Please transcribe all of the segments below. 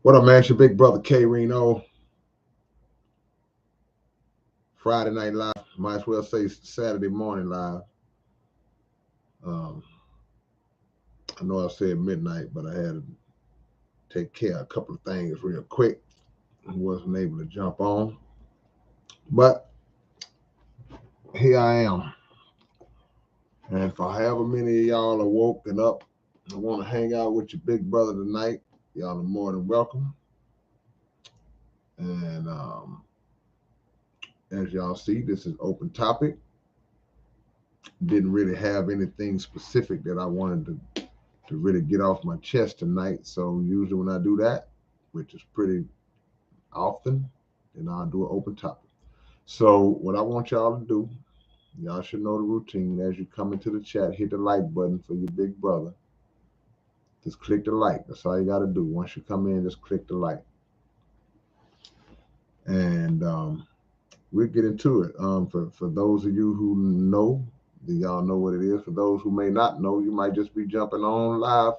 What up, man? It's your big brother K-Rino. Friday night live. Might as well say Saturday morning live. Um, I know I said midnight, but I had to take care of a couple of things real quick. I wasn't able to jump on. But here I am. And for however many of y'all are woken up and want to hang out with your big brother tonight, y'all are more than welcome. And as y'all see, this is open topic. Didn't really have anything specific that I wanted to really get off my chest tonight. So usually when I do that, which is pretty often, then I'll do an open topic. So what I want y'all to do, y'all should know the routine. As you come into the chat, hit the like button for your big brother. Just click the like. That's all you got to do. Once you come in, just click the like. And we'll get into it. For those of you who know, y'all know what it is. For those who may not know, you might just be jumping on live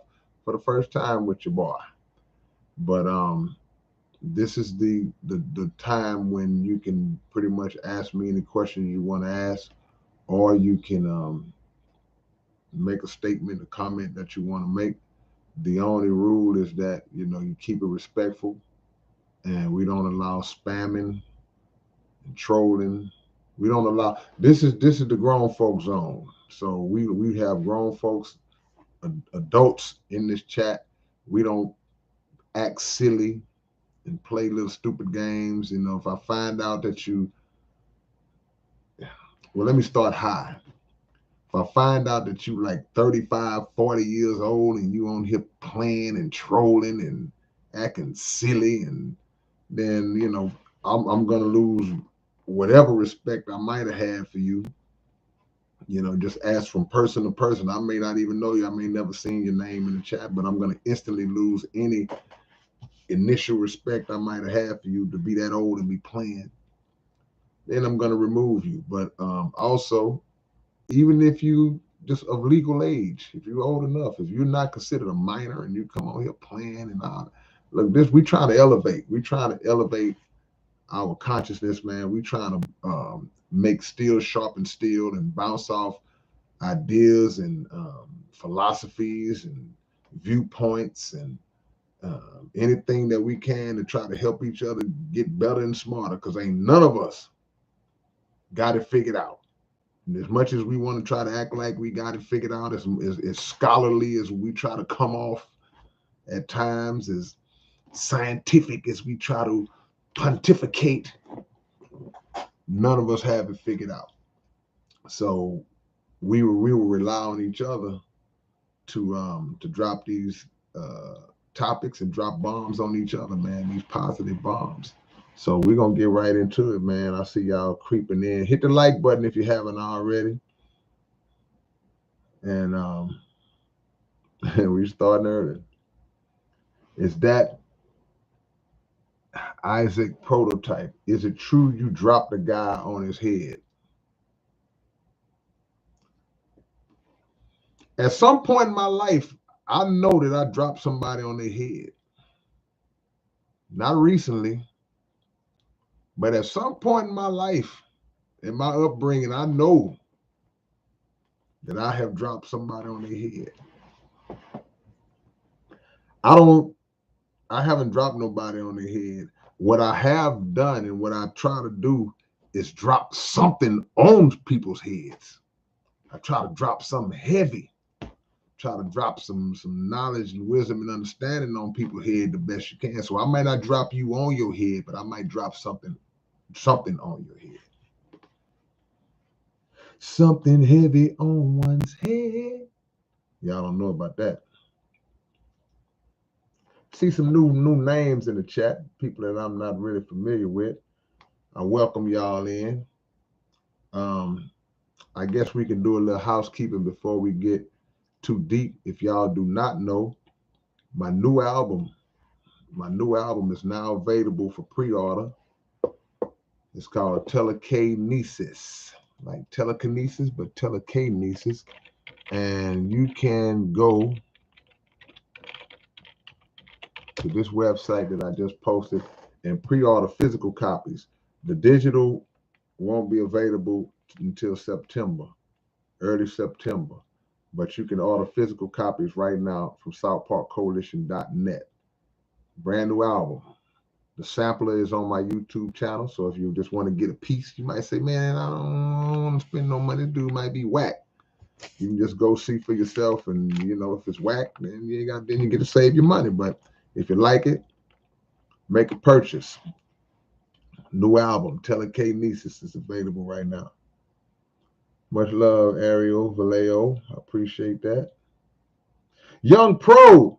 for the first time with your boy. But this is the time when you can pretty much ask me any questions you want to ask, or you can make a statement, a comment that you want to make. The only rule is that you keep it respectful, and we don't allow spamming and trolling. We don't allow this is the grown folks zone. So we have grown folks, adults in this chat. We don't act silly and play little stupid games. If I find out that well, let me start high. If I find out that you like 35, 40 years old and you on here playing and trolling and acting silly, and then I'm gonna lose whatever respect I might have had for you. Just ask from person to person. I may not even know you. I may never seen your name in the chat, but I'm gonna instantly lose any initial respect I might have had for you to be that old and be playing. Then I'm gonna remove you. But also, even if you just of legal age, if you're old enough, if you're not considered a minor and you come on here playing and all, look, this we trying to elevate. We trying to elevate our consciousness, man. We trying to make steel sharpen steel and bounce off ideas and philosophies and viewpoints and anything that we can to try to help each other get better and smarter. Because ain't none of us got it figured out. And as much as we want to try to act like we got it figured out, as scholarly as we try to come off at times, as scientific as we try to pontificate, none of us have it figured out. So we will rely on each other to drop these topics and drop bombs on each other, man. These positive bombs. So we're gonna get right into it, man. I see y'all creeping in. Hit the like button if you haven't already. And we starting early. Is that Isaac prototype? Is it true you dropped the guy on his head? At some point in my life, I know that I dropped somebody on their head. Not recently, but at some point in my life, in my upbringing, I know that I have dropped somebody on their head. I don't I haven't dropped nobody on their head. What I have done and what I try to do is drop something on people's heads. I try to drop something heavy. Try to drop some knowledge and wisdom and understanding on people's head the best you can. So I might not drop you on your head, but I might drop something on your head. Something heavy on one's head. Y'all don't know about that. See some new names in the chat, people that I'm not really familiar with. I welcome y'all in. Um, I guess we can do a little housekeeping before we get too deep. If y'all do not know, my new album, my new album is now available for pre-order. It's called Telekinesis, like telekinesis, but telekinesis. And you can go to this website that I just posted and pre-order physical copies. The digital won't be available until September, early September, but you can order physical copies right now from southparkcoalition.net. Brand new album. The sampler is on my YouTube channel, so if you just want to get a piece, you might say, man, I don't want to spend no money. Dude, might be whack. You can just go see for yourself, and if it's whack, then you get to save your money. But if you like it, make a purchase. New album, Telling K Nieces, is available right now. Much love, Ariel Vallejo. I appreciate that. Young Pro,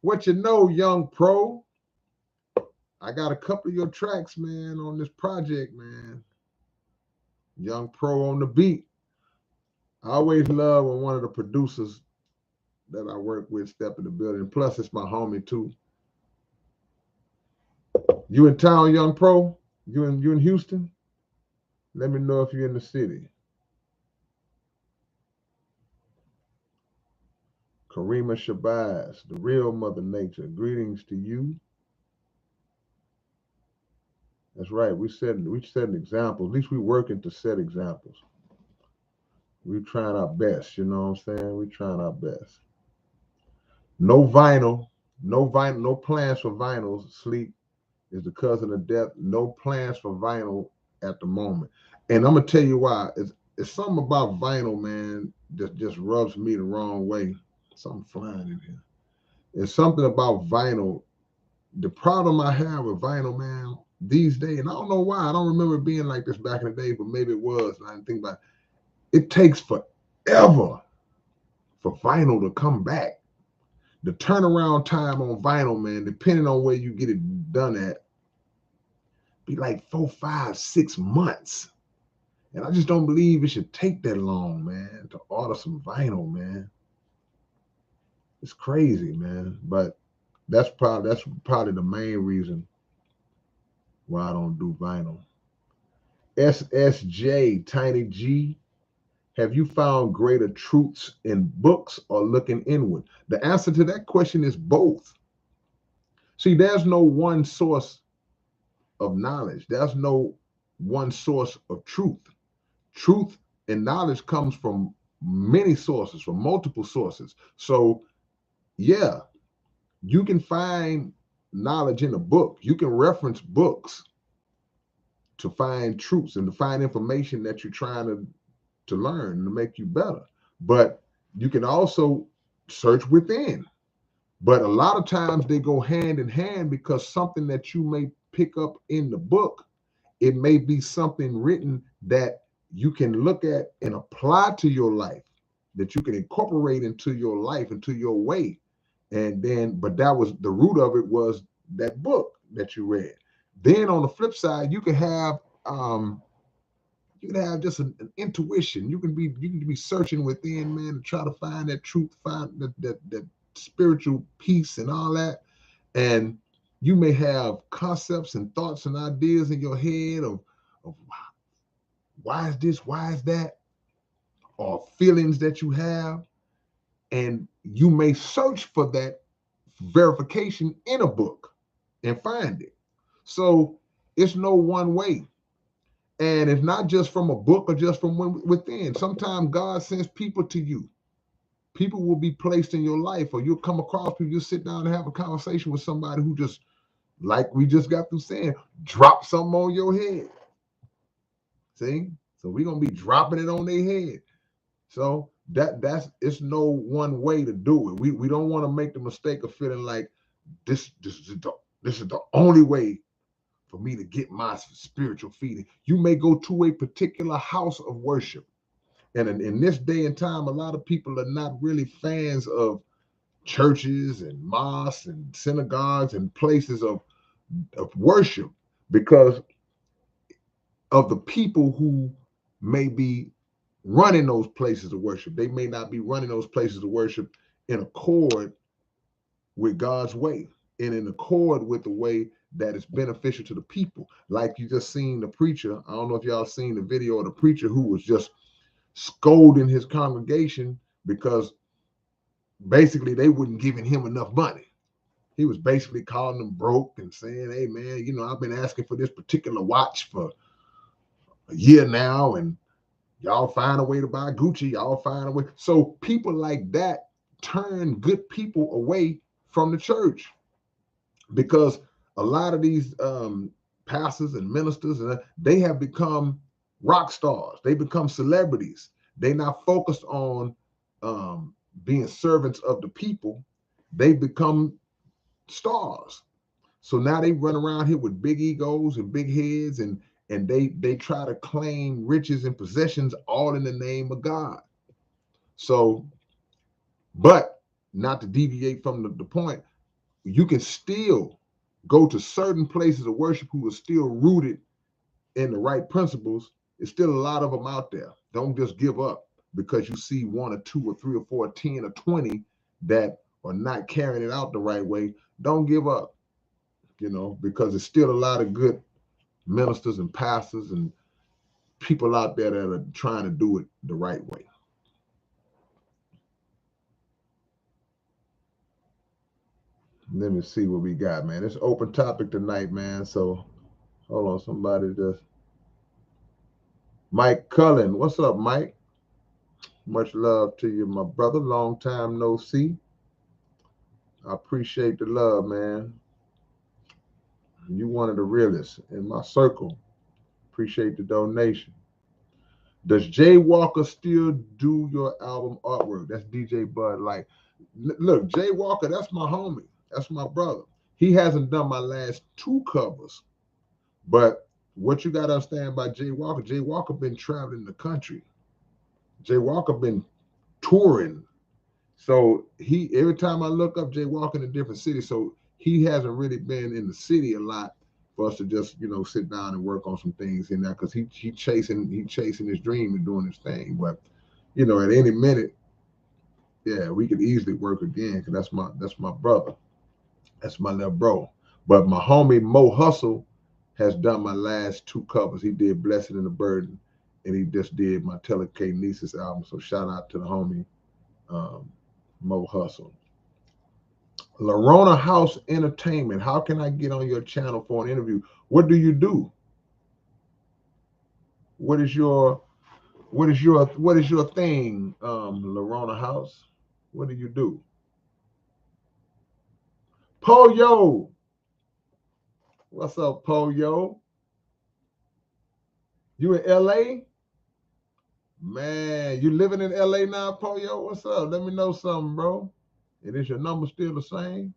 what you know, Young Pro? I got a couple of your tracks, man, on this project, man. Young Pro on the beat. I always love when one of the producers that I work with step in the building. Plus, it's my homie too. You in town, Young Pro? You in Houston? Let me know if you're in the city. Karima Shabazz, the real Mother Nature. Greetings to you. That's right. We set an example. At least we working to set examples. We trying our best. You know what I'm saying? We trying our best. No vinyl. No vinyl. No plans for vinyls. Sleep is the cousin of death. No plans for vinyl at the moment. And I'm gonna tell you why. It's something about vinyl, man, that just rubs me the wrong way. Something flying in here. It's something about vinyl. The problem I have with vinyl, man, these days, and I don't know why. I don't remember it being like this back in the day, but maybe it was. And I didn't think about it. It takes forever for vinyl to come back. The turnaround time on vinyl, man, depending on where you get it done at, be like 4, 5, 6 months. And I just don't believe it should take that long, man, to order some vinyl, man. It's crazy, man. But that's probably the main reason why I don't do vinyl. SSJ, Tiny G, have you found greater truths in books or looking inward? The answer to that question is both. See, there's no one source of knowledge. There's no one source of truth. Truth and knowledge comes from many sources, from multiple sources. So, yeah, you can find knowledge in a book. You can reference books to find truths and to find information that you're trying to learn and to make you better. But you can also search within. But a lot of times they go hand in hand, because something that you may pick up in the book, it may be something written that you can look at and apply to your life, that you can incorporate into your life, into your way. And then, but that was the root of it, was that book that you read. Then on the flip side, you can have just an intuition. You can be searching within, man, to try to find that truth, find that spiritual peace and all that. And you may have concepts and thoughts and ideas in your head of why is this, why is that, or feelings that you have, and you may search for that verification in a book and find it. So it's no one way. And it's not just from a book or just from within. Sometimes God sends people to you. People will be placed in your life, or you'll come across people. You sit down and have a conversation with somebody who just, like we just got through saying, drop something on your head. See? So we're going to be dropping it on their head. So it's no one way to do it. We don't want to make the mistake of feeling like this is the only way for me to get my spiritual feeding. You may go to a particular house of worship. And in this day and time, a lot of people are not really fans of churches and mosques and synagogues and places of worship, because of the people who may be running those places of worship. They may not be running those places of worship in accord with God's way and in accord with the way that is beneficial to the people. Like you just seen the preacher. I don't know if y'all seen the video of the preacher who was just scolding his congregation because basically they wouldn't giving him enough money. He was basically calling them broke and saying, hey, man, you know, I've been asking for this particular watch for a year now, and y'all find a way to buy Gucci. Y'all find a way. So people like that turn good people away from the church, because a lot of these pastors and ministers, they have become rock stars. They become celebrities. They not focused on being servants of the people. They become stars. So now they run around here with big egos and big heads, and they try to claim riches and possessions all in the name of God. So, but not to deviate from the point, you can still go to certain places of worship who are still rooted in the right principles. There's still a lot of them out there. Don't just give up because you see one or two or three or four, 10 or 20 that are not carrying it out the right way. Don't give up, you know, because there's still a lot of good ministers and pastors and people out there that are trying to do it the right way. Let me see what we got, man. It's open topic tonight, man. So hold on, somebody just Mike Cullen. What's up, Mike? Much love to you, my brother. Long time no see. I appreciate the love, man. You one of the realest in my circle. Appreciate the donation. Does Jay Walker still do your album artwork? That's DJ Bud. Like, look, Jay Walker, that's my homie. That's my brother. He hasn't done my last two covers, but what you got to understand about Jay Walker been traveling the country. Jay Walker been touring. So he, every time I look up Jay Walker in a different city, so he hasn't really been in the city a lot for us to just, you know, sit down and work on some things in there, because he chasing his dream and doing his thing. But you know, at any minute, yeah, we could easily work again, because that's my brother, that's my little bro. But my homie Mo Hustle has done my last two covers. He did Blessed and the Burden, and he just did my Tell K Nieces album. So shout out to the homie um, Mo Hustle. Larona House Entertainment. How can I get on your channel for an interview? What do you do? What is your thing, Larona House? What do you do? Poyo. What's up, Poyo? You in LA? Man, you living in LA now, Poyo? What's up? Let me know something, bro. And is your number still the same?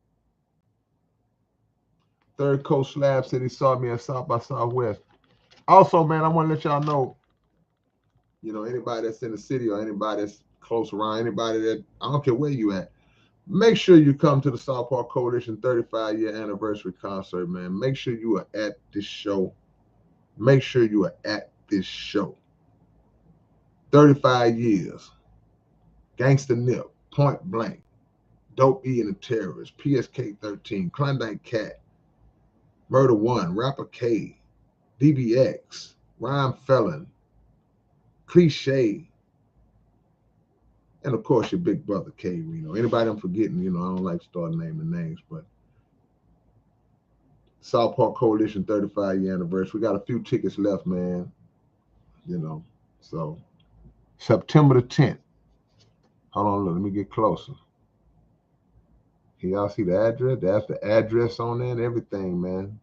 Third Coast Slab City saw me at South by Southwest. Also, man, I want to let y'all know, you know, anybody that's in the city or anybody that's close around, anybody that, I don't care where you at, make sure you come to the South Park Coalition 35-year anniversary concert, man. Make sure you are at this show. Make sure you are at this show. 35 years. Gangsta Nip, Point Blank, Dope E and the Terrorists, PSK 13, Klondike Cat, Murder One, Rapper K, DBX, Rhyme Felon, Cliche, and of course your big brother K-Rino. Anybody I'm forgetting, you know, I don't like to start naming names, but South Park Coalition 35-year anniversary. We got a few tickets left, man. You know, so September the 10th. Hold on, look, let me get closer. Can y'all see the address? That's the address on there and everything, man.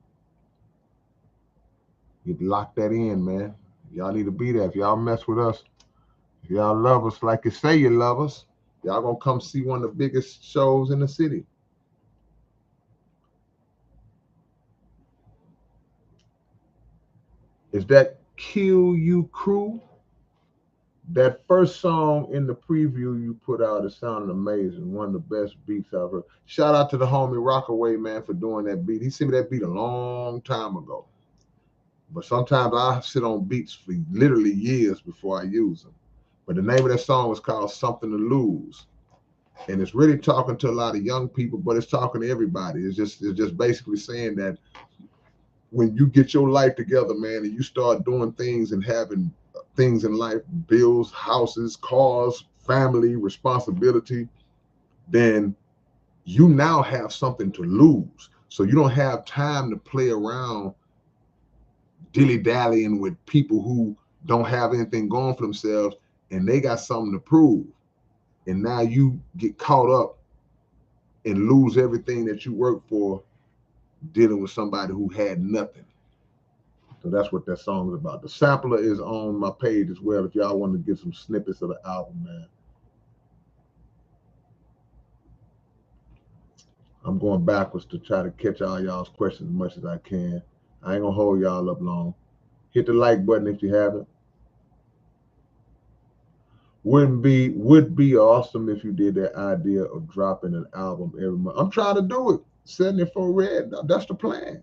You lock that in, man. Y'all need to be there. If y'all mess with us, if y'all love us like you say you love us, y'all gonna come see one of the biggest shows in the city. Is that Kill You Crew? That first song in the preview you put out, it sounded amazing. One of the best beats I've heard. Shout out to the homie Rockaway, man, for doing that beat. He sent me that beat a long time ago. But sometimes I sit on beats for literally years before I use them. But the name of that song was called Something to Lose. And it's really talking to a lot of young people, but it's talking to everybody. It's just basically saying that when you get your life together, man, and you start doing things and having things in life, bills, houses, cars, family, responsibility, then you now have something to lose. So you don't have time to play around dilly-dallying with people who don't have anything going for themselves and they got something to prove. And now you get caught up and lose everything that you worked for dealing with somebody who had nothing. So that's what that song is about. The sampler is on my page as well if y'all want to get some snippets of the album, man. I'm going backwards to try to catch all y'all's questions as much as I can. I ain't gonna hold y'all up long. Hit the like button if you haven't. Would be awesome if you did that idea of dropping an album every month. I'm trying to do it. 74 Red. That's the plan.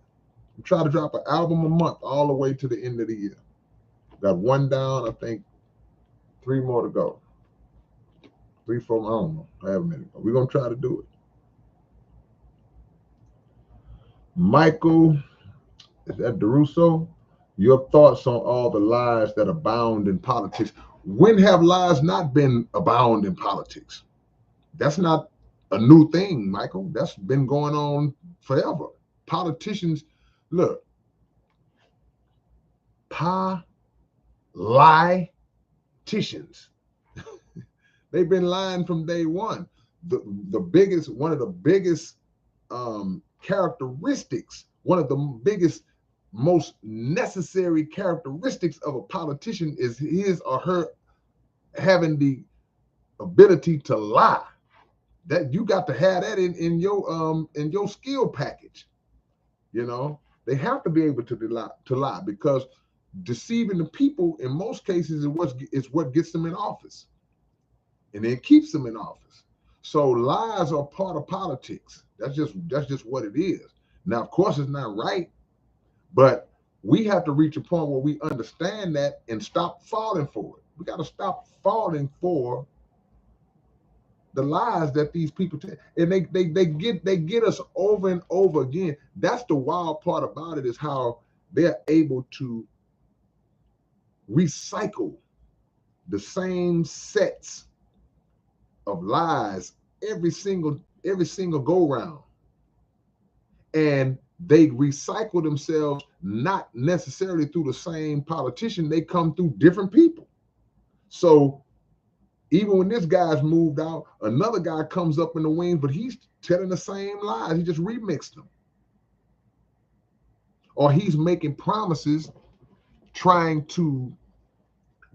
I'm trying to drop an album a month all the way to the end of the year. Got one down, I think 3 more to go. 3, 4, I don't know. However many. We're gonna try to do it. Michael, is that DeRusso? Your thoughts on all the lies that abound in politics. When have lies not been abound in politics? That's not a new thing, Michael. That's been going on forever. Politicians, look, politicians. They've been lying from day one. One of the biggest characteristics, one of the biggest, most necessary characteristics of a politician is his or her having the ability to lie. That you got to have that in your skill package. You know, they have to be able to lie because deceiving the people in most cases is what gets them in office, and then keeps them in office. So lies are part of politics. That's just what it is. Now, of course, it's not right, but we have to reach a point where we understand that and stop falling for it. We got to stop falling for the lies that these people tell, and they get us over and over again. That's the wild part about it, is how they're able to recycle the same sets of lies every single go round, and they recycle themselves not necessarily through the same politician. They come through different people. So even when this guy's moved out, another guy comes up in the wings, but he's telling the same lies. He just remixed them. Or he's making promises, trying to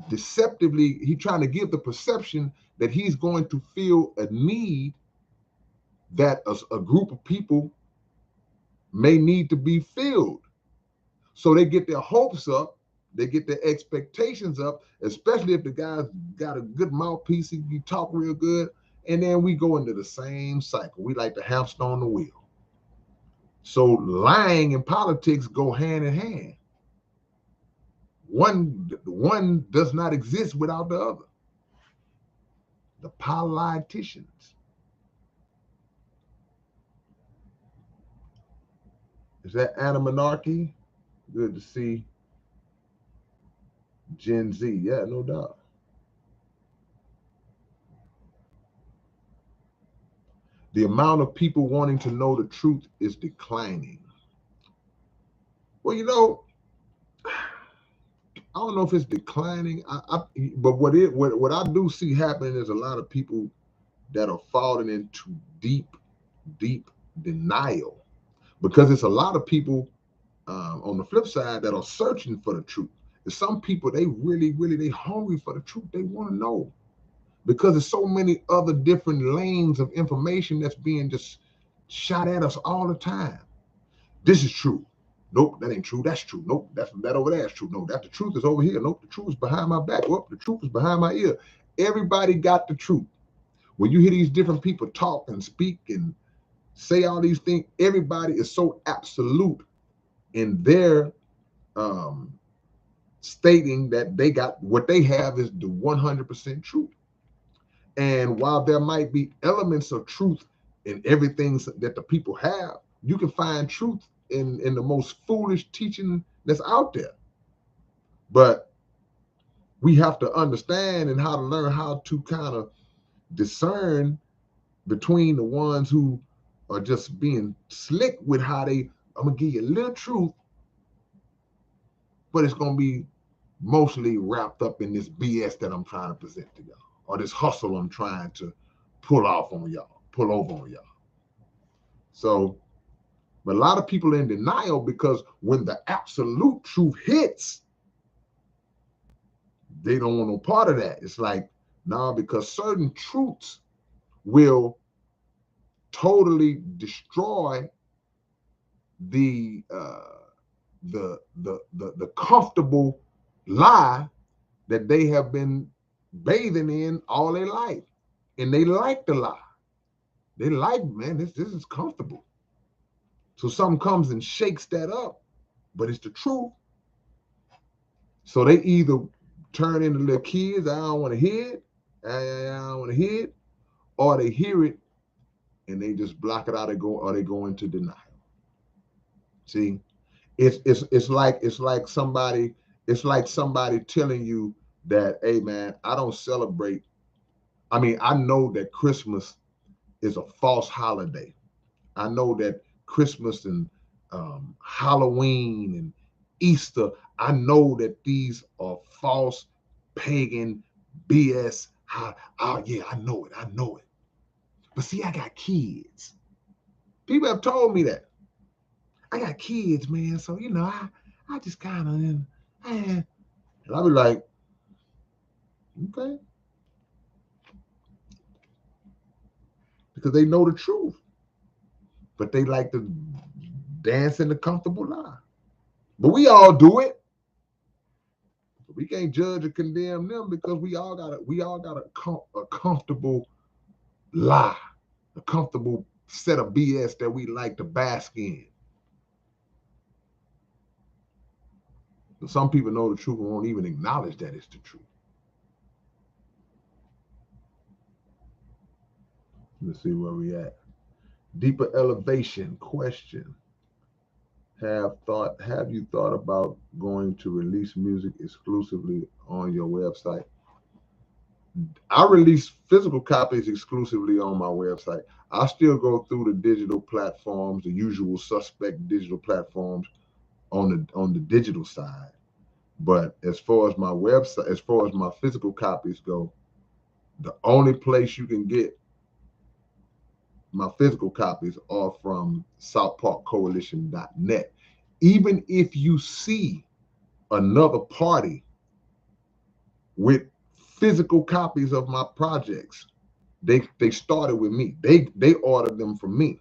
he's trying to give the perception that he's going to feel a need that a group of people may need to be filled. So they get their hopes up, they get their expectations up, especially if the guy's got a good mouthpiece, he talk real good, and then we go into the same cycle. We like to hamster on the wheel. So lying and politics go hand in hand. One does not exist without the other. The politicians. Is that Anna Monarchy? Good to see Gen Z. Yeah, no doubt. The amount of people wanting to know the truth is declining. Well, I don't know if it's declining. But what I do see happening is a lot of people that are falling into deep denial, because it's a lot of people on the flip side that are searching for the truth. There's some people, they really they hungry for the truth. They want to know, because there's so many other different lanes of information that's being just shot at us all the time. This is true. Nope, that ain't true. That's true. Nope, that over there is true. No, that the truth is over here. Nope, the truth is behind my back. Whoop, the truth is behind my ear. Everybody got the truth. When you hear these different people talk and speak and say all these things, everybody is so absolute in their stating that they got what they have is the 100% truth. And while there might be elements of truth in everything that the people have, you can find truth in the most foolish teaching that's out there. But we have to understand and learn how to kind of discern between the ones who are just being slick with how I'm gonna give you a little truth, but it's gonna be mostly wrapped up in this BS that I'm trying to present to y'all, or this hustle I'm trying to pull over on y'all. So, but a lot of people are in denial because when the absolute truth hits, they don't want no part of that. It's like, nah, because certain truths will totally destroy the comfortable lie that they have been bathing in all their life, and they like the lie. They like, man, this is comfortable. So something comes and shakes that up, but it's the truth. So they either turn into little kids, I don't want to hear it, I don't want to hear it, or they hear it and they just block it out or they go into denial. See, it's like somebody telling you that, hey man, I don't celebrate. I mean, I know that Christmas is a false holiday. I know that Christmas and Halloween and Easter, I know that these are false pagan BS. Oh yeah, I know it. I know it. But see, I got kids. People have told me that. I got kids, man. So I just kind of and I'll be like, okay, because they know the truth, but they like to dance in the comfortable lie. But we all do it. We can't judge or condemn them because we all got a comfortable lie, a comfortable set of BS that we like to bask in. But some people know the truth and won't even acknowledge that it's the truth. Let's see where we at. Deeper elevation question. Have you thought about going to release music exclusively on your website? I release physical copies exclusively on my website. I still go through the digital platforms, the usual suspect digital platforms on the digital side. But as far as my website, as far as my physical copies go, the only place you can get my physical copies are from southparkcoalition.net. Even if you see another party with physical copies of my projects, they started with me. They ordered them from me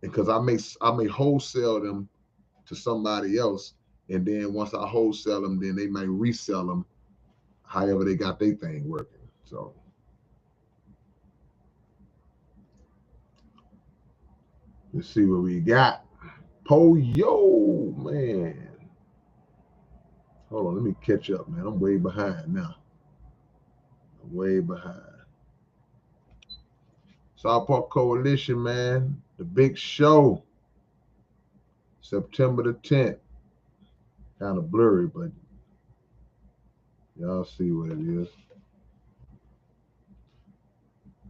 because I may wholesale them to somebody else, and then once I wholesale them, then they might resell them however they got their thing working. So let's see what we got. Yo, man. Hold on, let me catch up, man. I'm way behind now. I'm way behind. South Park Coalition, man. The big show. September the 10th. Kind of blurry, but y'all see what it is.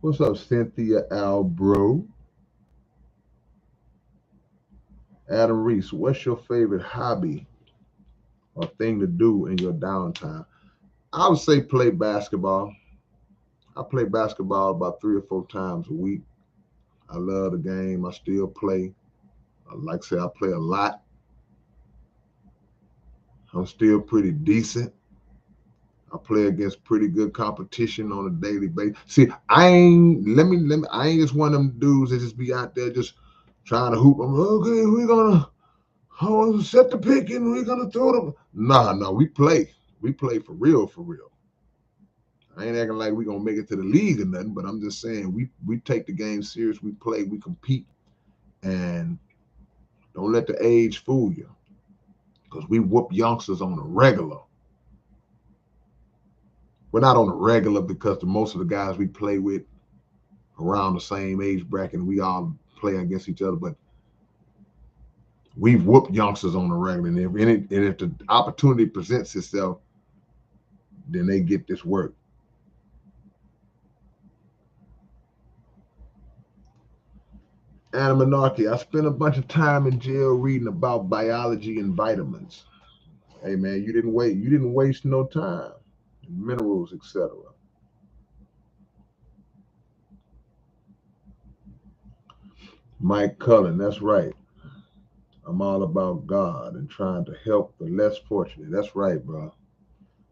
What's up, Cynthia Albro? Adam Reese, what's your favorite hobby or thing to do in your downtime? I would say play basketball. I play basketball about 3 or 4 times a week. I love the game. I still play. Like I say, I play a lot. I'm still pretty decent. I play against pretty good competition on a daily basis. See, I ain't just one of them dudes that just be out there just trying to hoop. I'm like, okay, we're gonna set the pick and we're gonna throw them. Nah, we play. We play for real, for real. I ain't acting like we gonna make it to the league or nothing, but I'm just saying we take the game serious. We play, we compete, and don't let the age fool you, because we whoop youngsters on a regular. We're not on a regular because most of the guys we play with around the same age bracket, and we all play against each other, but we've whooped youngsters on the regular. And if the opportunity presents itself, then they get this work. Anarchy. I spent a bunch of time in jail reading about biology and vitamins. Hey man, you didn't wait. You didn't waste no time. Minerals, etc. Mike Cullen, that's right. I'm all about God and trying to help the less fortunate. That's right, bro.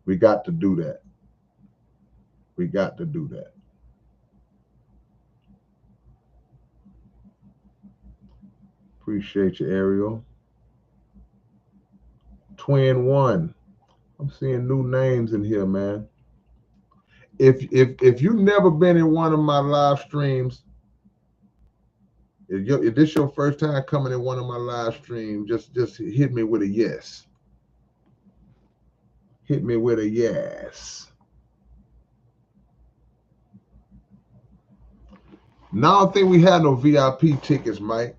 We got to do that. We got to do that. Appreciate you, Ariel. Twin One. I'm seeing new names in here, man. If you've never been in one of my live streams, if this your first time coming in one of my live streams, just hit me with a yes. Hit me with a yes. Now I don't think we had no VIP tickets, Mike.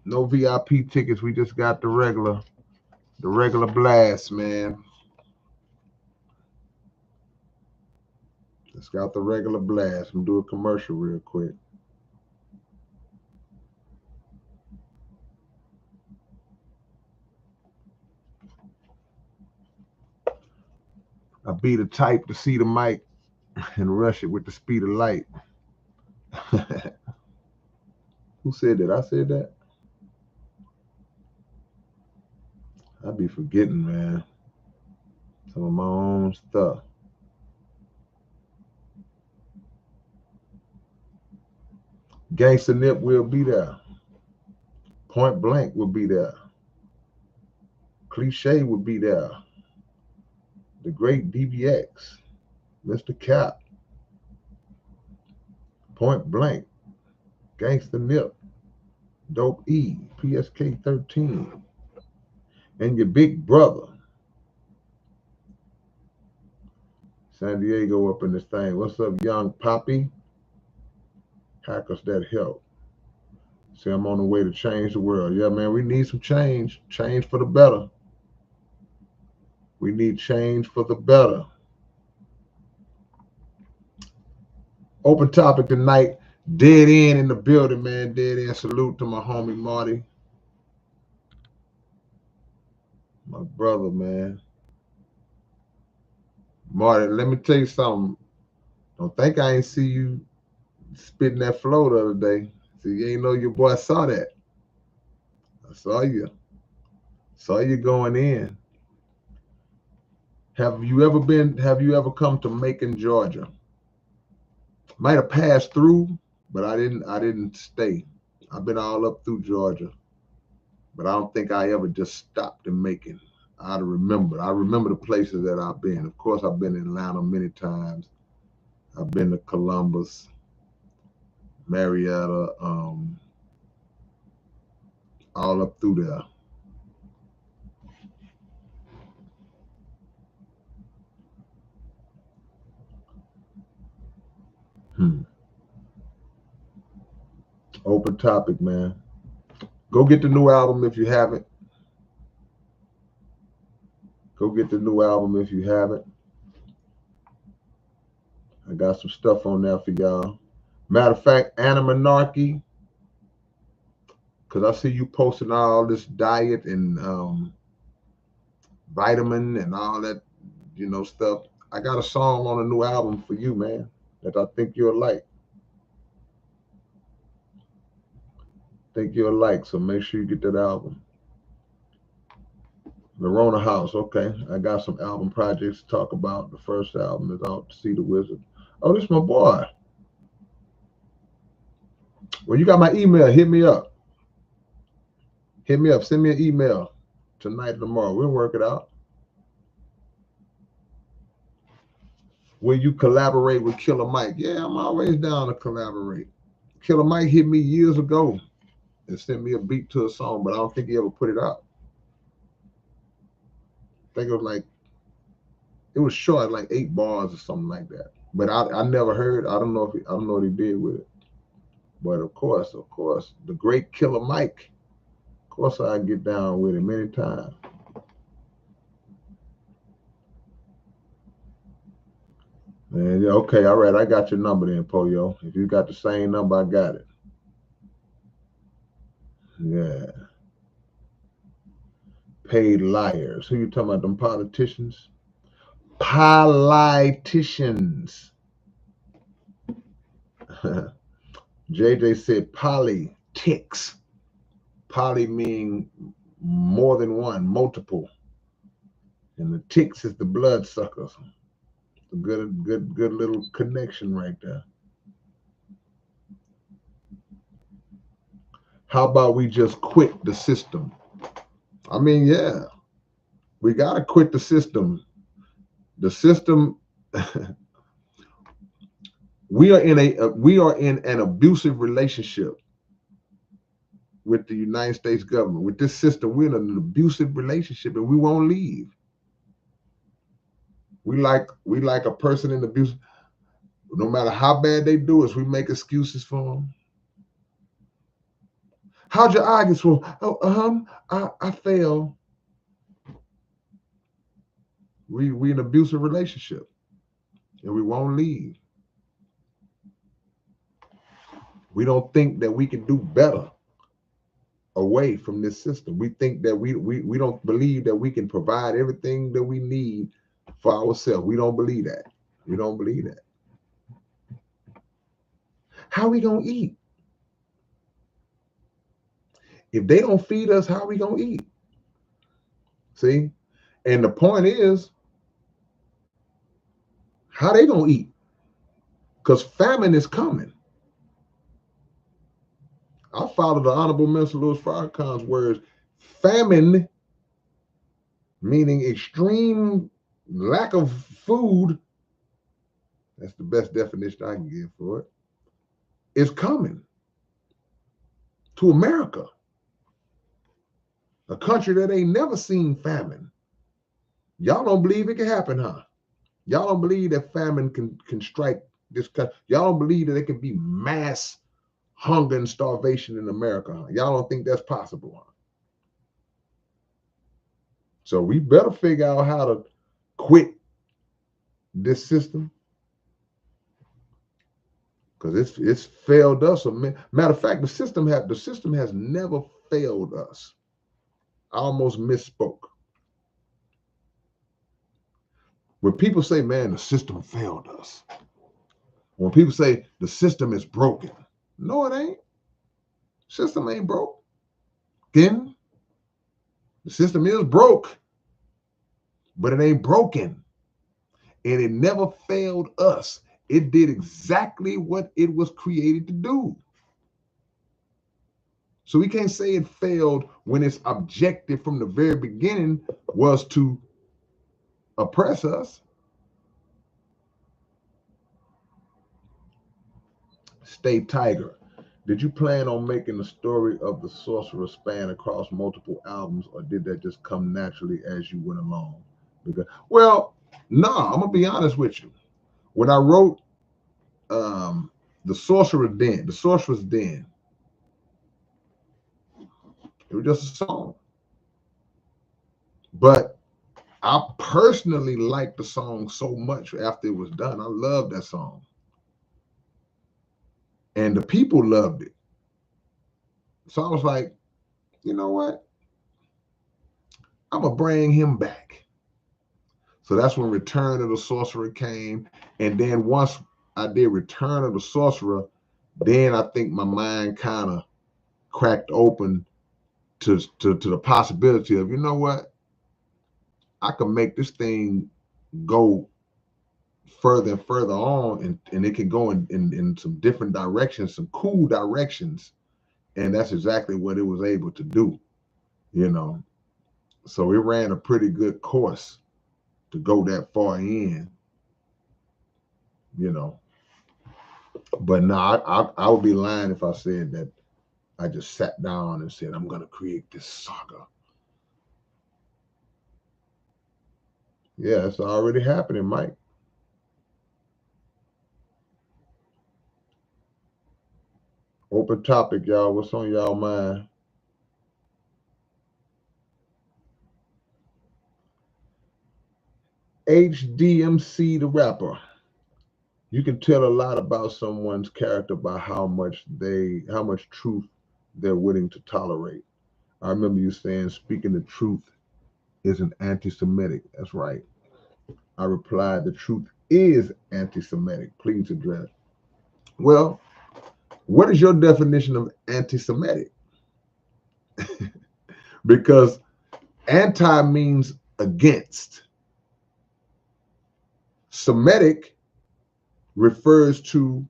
No VIP tickets. We just got the regular blast, man. Just got the regular blast. I'm gonna do a commercial real quick. I be the type to see the mic and rush it with the speed of light. Who said that? I said that? I be forgetting, man. Some of my own stuff. Gangsta Nip will be there. Point Blank will be there. Cliche will be there. The great DBX. Mr. Cap. Point Blank. Gangsta Nip. Dope E. PSK 13. And your big brother. San Diego up in this thing. What's up, young Poppy? Hackers that help. See, I'm on the way to change the world. Yeah, man, we need some change. Change for the better. We need change for the better. Open topic tonight. Dead end in the building, man. Dead end. Salute to my homie Marty. My brother, man. Marty, let me tell you something. Don't think I ain't see you spitting that flow the other day. See, you ain't know your boy saw that. I saw you. Saw you going in. Have you ever come to Macon, Georgia? Might have passed through, but I didn't stay. I've been all up through Georgia, but I don't think I ever just stopped in Macon. I remember the places that I've been. Of course, I've been in Atlanta many times. I've been to Columbus, Marietta, all up through there. Open topic, man. Go get the new album if you haven't. Go get the new album if you haven't. I got some stuff on there for y'all. Matter of fact, Anarchy, because I see you posting all this diet and vitamin and all that, stuff. I got a song on a new album for you, man, that I think you'll like. So make sure you get that album. Verona House, okay. I got some album projects to talk about. The first album is out, See the Wizard. Oh, this is my boy. Well, you got my email. Hit me up. Hit me up. Send me an email tonight or tomorrow. We'll work it out. Will you collaborate with Killer Mike? Yeah, I'm always down to collaborate. Killer Mike hit me years ago and sent me a beat to a song, but I don't think he ever put it out. I think it was short, like 8 bars or something like that. But I never heard. I don't know what he did with it. But of course, the great Killer Mike. Of course, I get down with him anytime. Man, yeah, okay, all right. I got your number then, Poyo. If you got the same number, I got it. Yeah. Paid liars. Who you talking about? Them politicians? Politicians. JJ said politics. Poly meaning more than one, multiple. And the ticks is the bloodsuckers. A good little connection right there. How about we just quit the system? I mean, yeah, we gotta quit the system. The system. We are in an abusive relationship with the United States government. With this system, we're in an abusive relationship, and we won't leave. We like a person in abuse. No matter how bad they do us, we make excuses for them. How'd your eye get swollen? Oh, I fell. We in an abusive relationship, and we won't leave. We don't think that we can do better away from this system. We think that we don't believe that we can provide everything that we need for ourselves. We don't believe that. We don't believe that. How we gonna eat? If they don't feed us, how we gonna eat? See? And the point is, how they gonna eat? Because famine is coming. I follow the Honorable Minister Louis Farrakhan's words. Famine, meaning extreme lack of food, that's the best definition I can give for it, is coming to America, a country that ain't never seen famine. Y'all don't believe it can happen, huh? Y'all don't believe that famine can strike this country. Y'all don't believe that it can be mass hunger and starvation in America, huh? Y'all don't think that's possible, huh? So we better figure out how to quit this system, because it's failed us. Matter of fact, the system has never failed us. I almost misspoke. When people say, "Man, the system failed us," when people say the system is broken, no, it ain't. System ain't broke. Then the system is broke, but it ain't broken, and it never failed us. It did exactly what it was created to do. So we can't say it failed when its objective from the very beginning was to oppress us. Stay Tiger. Did you plan on making the story of the sorcerer span across multiple albums, or did that just come naturally as you went along? Because, well, I'm gonna be honest with you. When I wrote the Sorcerer's Den, it was just a song. But I personally liked the song so much after it was done. I loved that song. And the people loved it. So I was like, you know what? I'm gonna bring him back. So that's when Return of the Sorcerer came. And then once I did Return of the Sorcerer, then I think my mind kind of cracked open to the possibility of, you know what? I can make this thing go further and further on, and it can go in some different directions, some cool directions. And that's exactly what it was able to do, you know. So it ran a pretty good course to go that far in, you know. But no, I would be lying if I said that I just sat down and said, I'm going to create this saga. Yeah, it's already happening, Mike. Open topic, y'all. What's on y'all mind? HDMC the rapper. You can tell a lot about someone's character by how much truth they're willing to tolerate. I remember you saying speaking the truth isn't anti-Semitic. That's right. I replied, the truth is anti-Semitic. Please address. Well, what is your definition of anti-Semitic? Because anti means against. Semitic refers to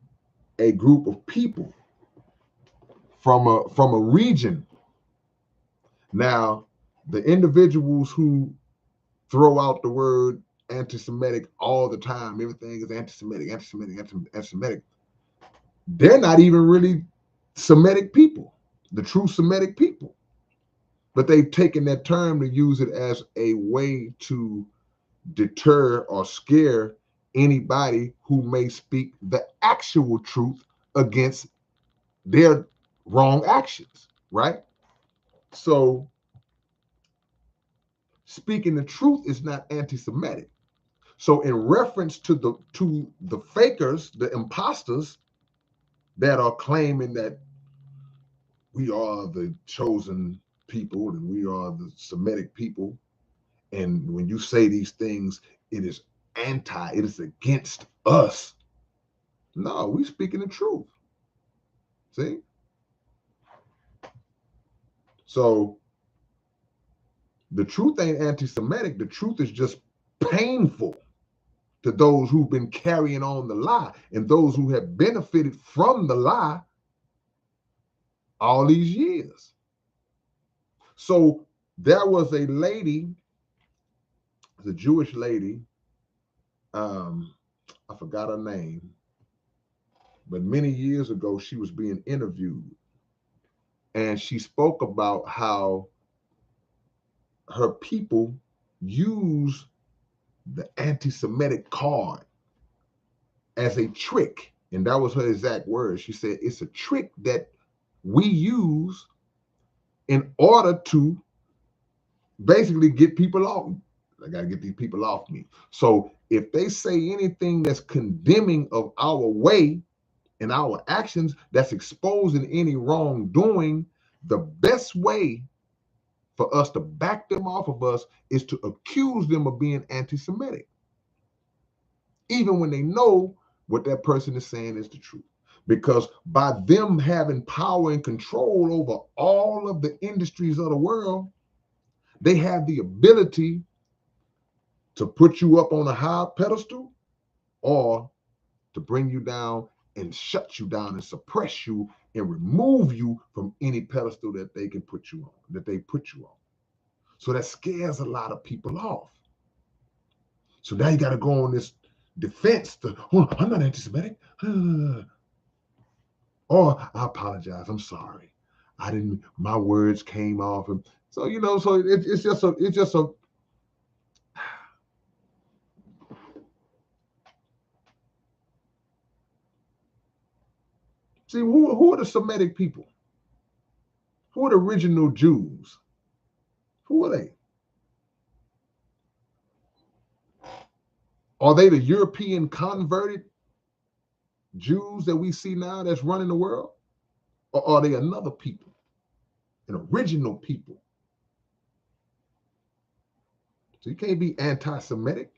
a group of people from a region. Now, the individuals who throw out the word anti-Semitic all the time, everything is anti-Semitic, anti-Semitic, anti-Semitic, they're not even really Semitic people, the true Semitic people. But they've taken that term to use it as a way to deter or scare anybody who may speak the actual truth against their wrong actions, right? So speaking the truth is not anti-Semitic. So in reference to the fakers, the imposters that are claiming that we are the chosen people and we are the Semitic people, and when you say these things, it is anti, it is against us. No, we speaking the truth. See? So the truth ain't anti-Semitic. The truth is just painful to those who've been carrying on the lie and those who have benefited from the lie all these years. So there was a lady, the Jewish lady, I forgot her name, but many years ago she was being interviewed, and she spoke about how her people use the anti-Semitic card as a trick. And that was her exact words. She said, it's a trick that we use in order to basically get people off. I got to get these people off me. So if they say anything that's condemning of our way and our actions, that's exposing any wrongdoing, the best way for us to back them off of us is to accuse them of being anti-Semitic, even when they know what that person is saying is the truth. Because by them having power and control over all of the industries of the world, they have the ability to put you up on a high pedestal or to bring you down and shut you down and suppress you and remove you from any pedestal that they can put you on, that they put you on. So that scares a lot of people off. So now you got to go on this defense to, oh, I'm not anti-Semitic. Or I apologize. I'm sorry. I didn't, my words came off. And so, so it's just a, see, who are the Semitic people? Who are the original Jews? Who are they? Are they the European converted Jews that we see now that's running the world? Or are they another people, an original people? So you can't be anti-Semitic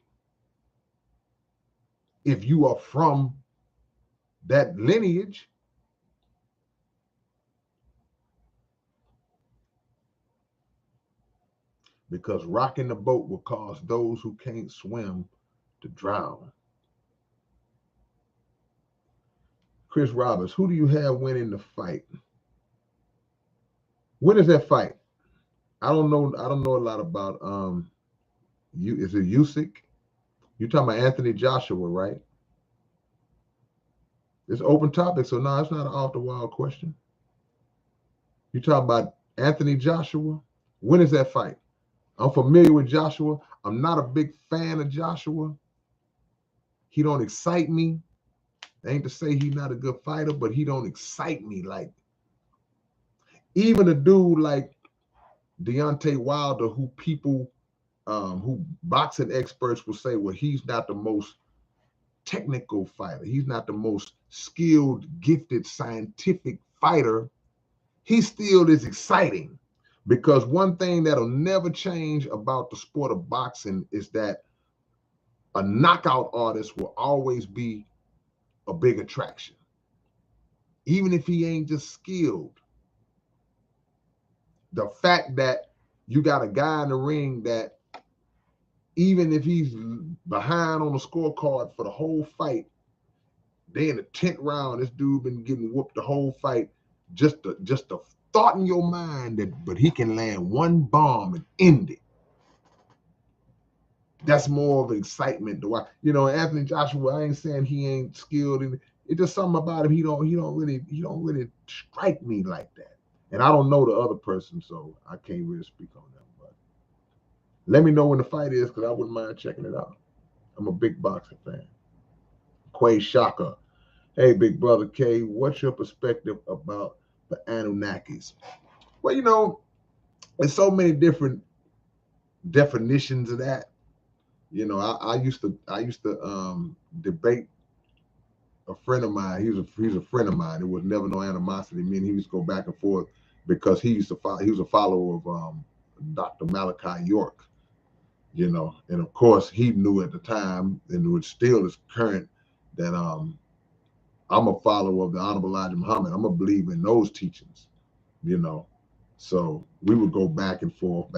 if you are from that lineage. Because rocking the boat will cause those who can't swim to drown. Chris Roberts, who do you have winning the fight? When is that fight? I don't know. I don't know a lot about you. Is it Usyk? You talking about Anthony Joshua, right? It's open topic, so no, it's not an off the wall question. You talking about Anthony Joshua? When is that fight? I'm familiar with Joshua. I'm not a big fan of Joshua. He don't excite me. Ain't to say he's not a good fighter, but he don't excite me. Like even a dude like Deontay Wilder, who people, who boxing experts will say, well, he's not the most technical fighter. He's not the most skilled, gifted, scientific fighter. he still is exciting. Because one thing that'll never change about the sport of boxing is that a knockout artist will always be a big attraction. Even if he ain't just skilled, the fact that you got a guy in the ring that even if he's behind on the scorecard for the whole fight, they in the 10th round, this dude been getting whooped the whole fight. Just a thought in your mind that, but he can land one bomb and end it. That's more of excitement to watch. Anthony Joshua, I ain't saying he ain't skilled. It's just something about him. He don't really strike me like that. And I don't know the other person, so I can't really speak on them. But let me know when the fight is, because I wouldn't mind checking it out. I'm a big boxing fan. Quay Shaka. Hey, big brother K, what's your perspective about the Anunnakis? Well, there's so many different definitions of that. I used to debate a friend of mine. He's a friend of mine. There was never no animosity. Me and he used to go back and forth because he was a follower of Dr. Malachi York. And of course he knew at the time, and which still is current, that I'm a follower of the Honorable Elijah Muhammad. I'm a believer in those teachings. So we would go back and forth,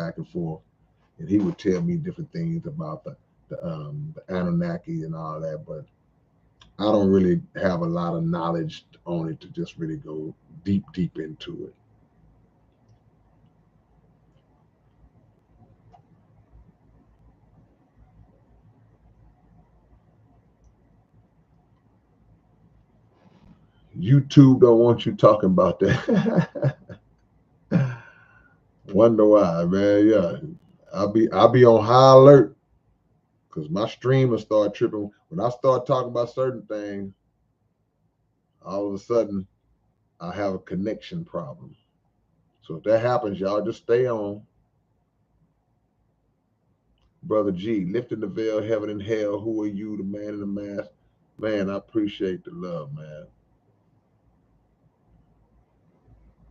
and he would tell me different things about the Anunnaki and all that, but I don't really have a lot of knowledge on it to just really go deep into it. YouTube don't want you talking about that. Wonder why, man. Yeah, I'll be on high alert because my stream will start tripping when I start talking about certain things. All of a sudden, I have a connection problem. So if that happens, y'all just stay on. Brother G, lifting the veil, heaven and hell. Who are you, the man in the mask? Man, I appreciate the love, man.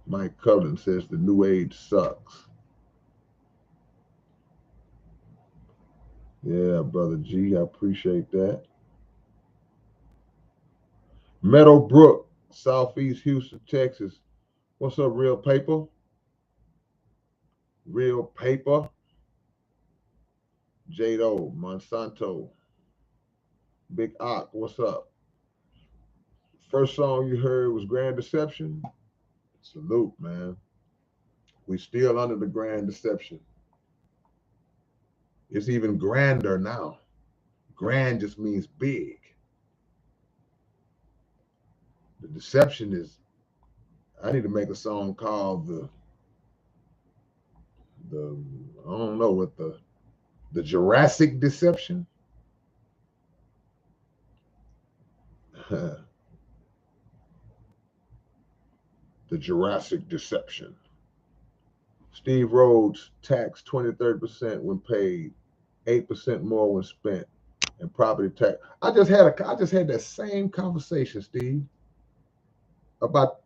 Mike Cullen says the new age sucks. Yeah, brother G, I appreciate that. Meadowbrook, Southeast Houston, Texas. What's up, Real Paper? Real Paper. Jado, Monsanto. Big Ock, what's up? First song you heard was Grand Deception. Salute, man. We still under the Grand Deception. It's even grander now. Grand just means big. The deception is, I need to make a song called the I don't know what the Jurassic Deception. The Jurassic Deception. Steve Rhodes tax 20-30% when paid, 8% more when spent, and property tax. I just had that same conversation, Steve, about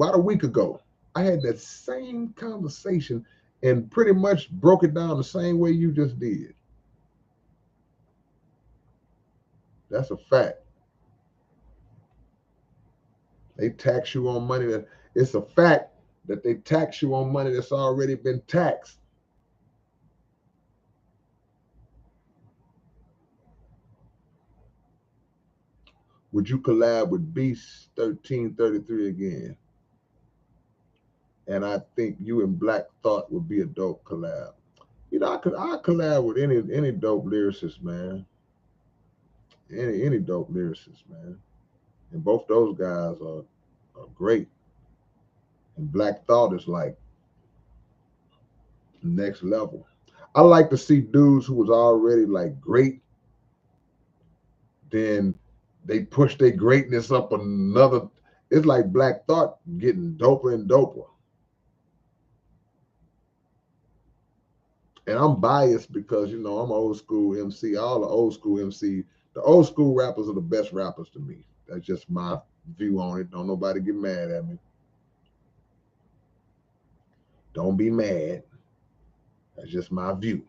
a week ago. I had that same conversation and pretty much broke it down the same way you just did. That's a fact. They tax you on money that it's a fact that they tax you on money that's already been taxed. Would you collab with Beast 1333 again? And I think you and Black Thought would be a dope collab. I collab with any dope lyricist, man. Any dope lyricist, man. And both those guys are great. And Black Thought is like next level. I like to see dudes who was already like great, then they push their greatness up another. It's like Black Thought getting doper and doper. And I'm biased because I'm an old school MC. All the old school MC, the old school rappers are the best rappers to me. That's just my view on it. Don't nobody get mad at me. Don't be mad. That's just my view.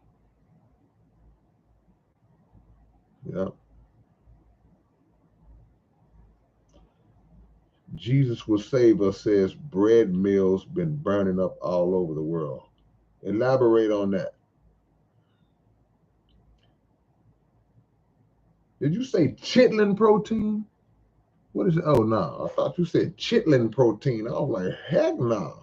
Yeah. Jesus will save us says bread mills been burning up all over the world. Elaborate on that. Did you say chitlin protein? What is it? Oh no, I thought you said chitlin protein. I was like, heck no.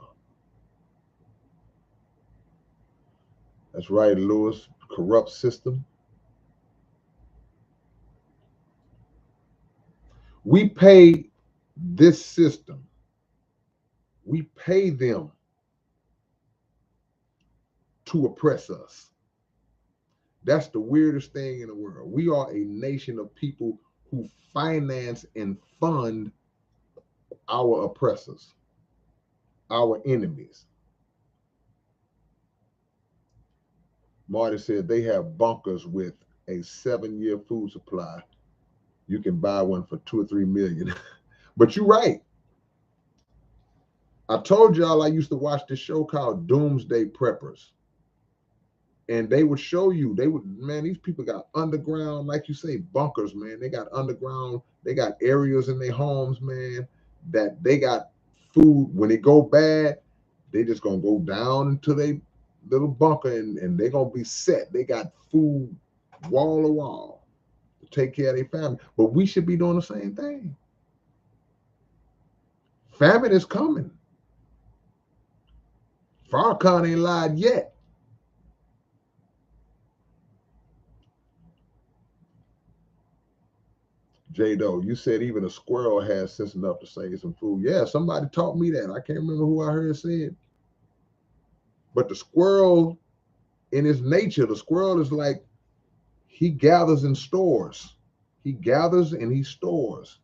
That's right, Lewis. Corrupt system. We pay this system. We pay them to oppress us. That's the weirdest thing in the world. We are a nation of people who finance and fund our oppressors, our enemies. Marty said they have bunkers with a 7-year food supply. You can buy one for 2 or 3 million. But you're right. I told y'all I used to watch this show called Doomsday Preppers. And they would show you, man, these people got underground, like you say, bunkers, man. They got underground, they got areas in their homes, man, that they got food. When it go bad, they just gonna go down into their little bunker and they gonna be set. They got food wall to wall to take care of their family. But we should be doing the same thing. Famine is coming. Farrakhan ain't lied yet. J-Do, you said even a squirrel has sense enough to save some food. Yeah, somebody taught me that. I can't remember who I heard say it. But the squirrel, in its nature, the squirrel is like, he gathers and stores. He gathers and he stores.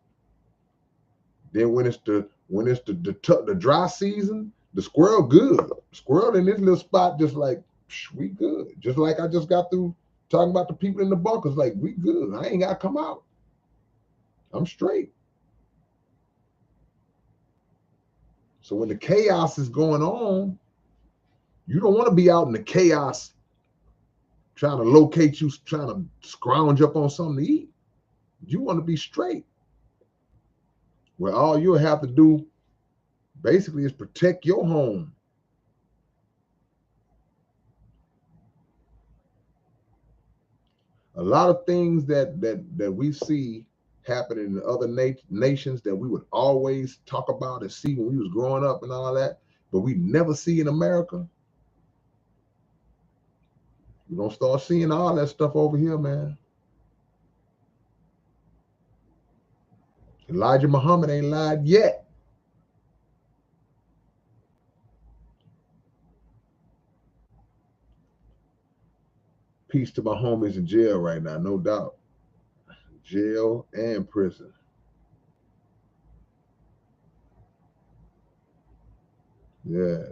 Then when it's the dry season, the squirrel good. The squirrel in this little spot just like, we good. Just like I just got through talking about the people in the bunkers, like, we good. I ain't got to come out. I'm straight. So when the chaos is going on, you don't want to be out in the chaos trying to locate you, trying to scrounge up on something to eat. You want to be straight. Well, all you'll have to do basically is protect your home. A lot of things that we see happening in other nations that we would always talk about and see when we was growing up and all that, but we never see in America. You're going to start seeing all that stuff over here, man. Elijah Muhammad ain't lied yet. Peace to my homies in jail right now, no doubt. Jail and prison. Yeah.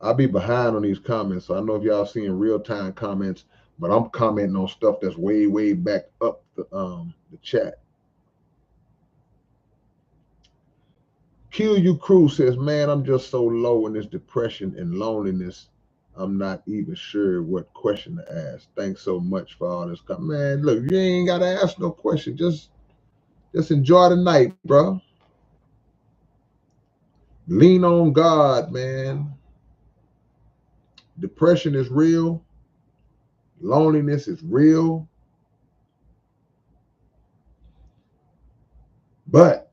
I'll be behind on these comments, so I know if y'all seeing real-time comments, but I'm commenting on stuff that's way, way back up the chat. Kill You Crew says, man, I'm just so low in this depression and loneliness. I'm not even sure what question to ask. Thanks so much for all this. Man, look, you ain't got to ask no question. Just enjoy the night, bro. Lean on God, man. Depression is real. Loneliness is real. But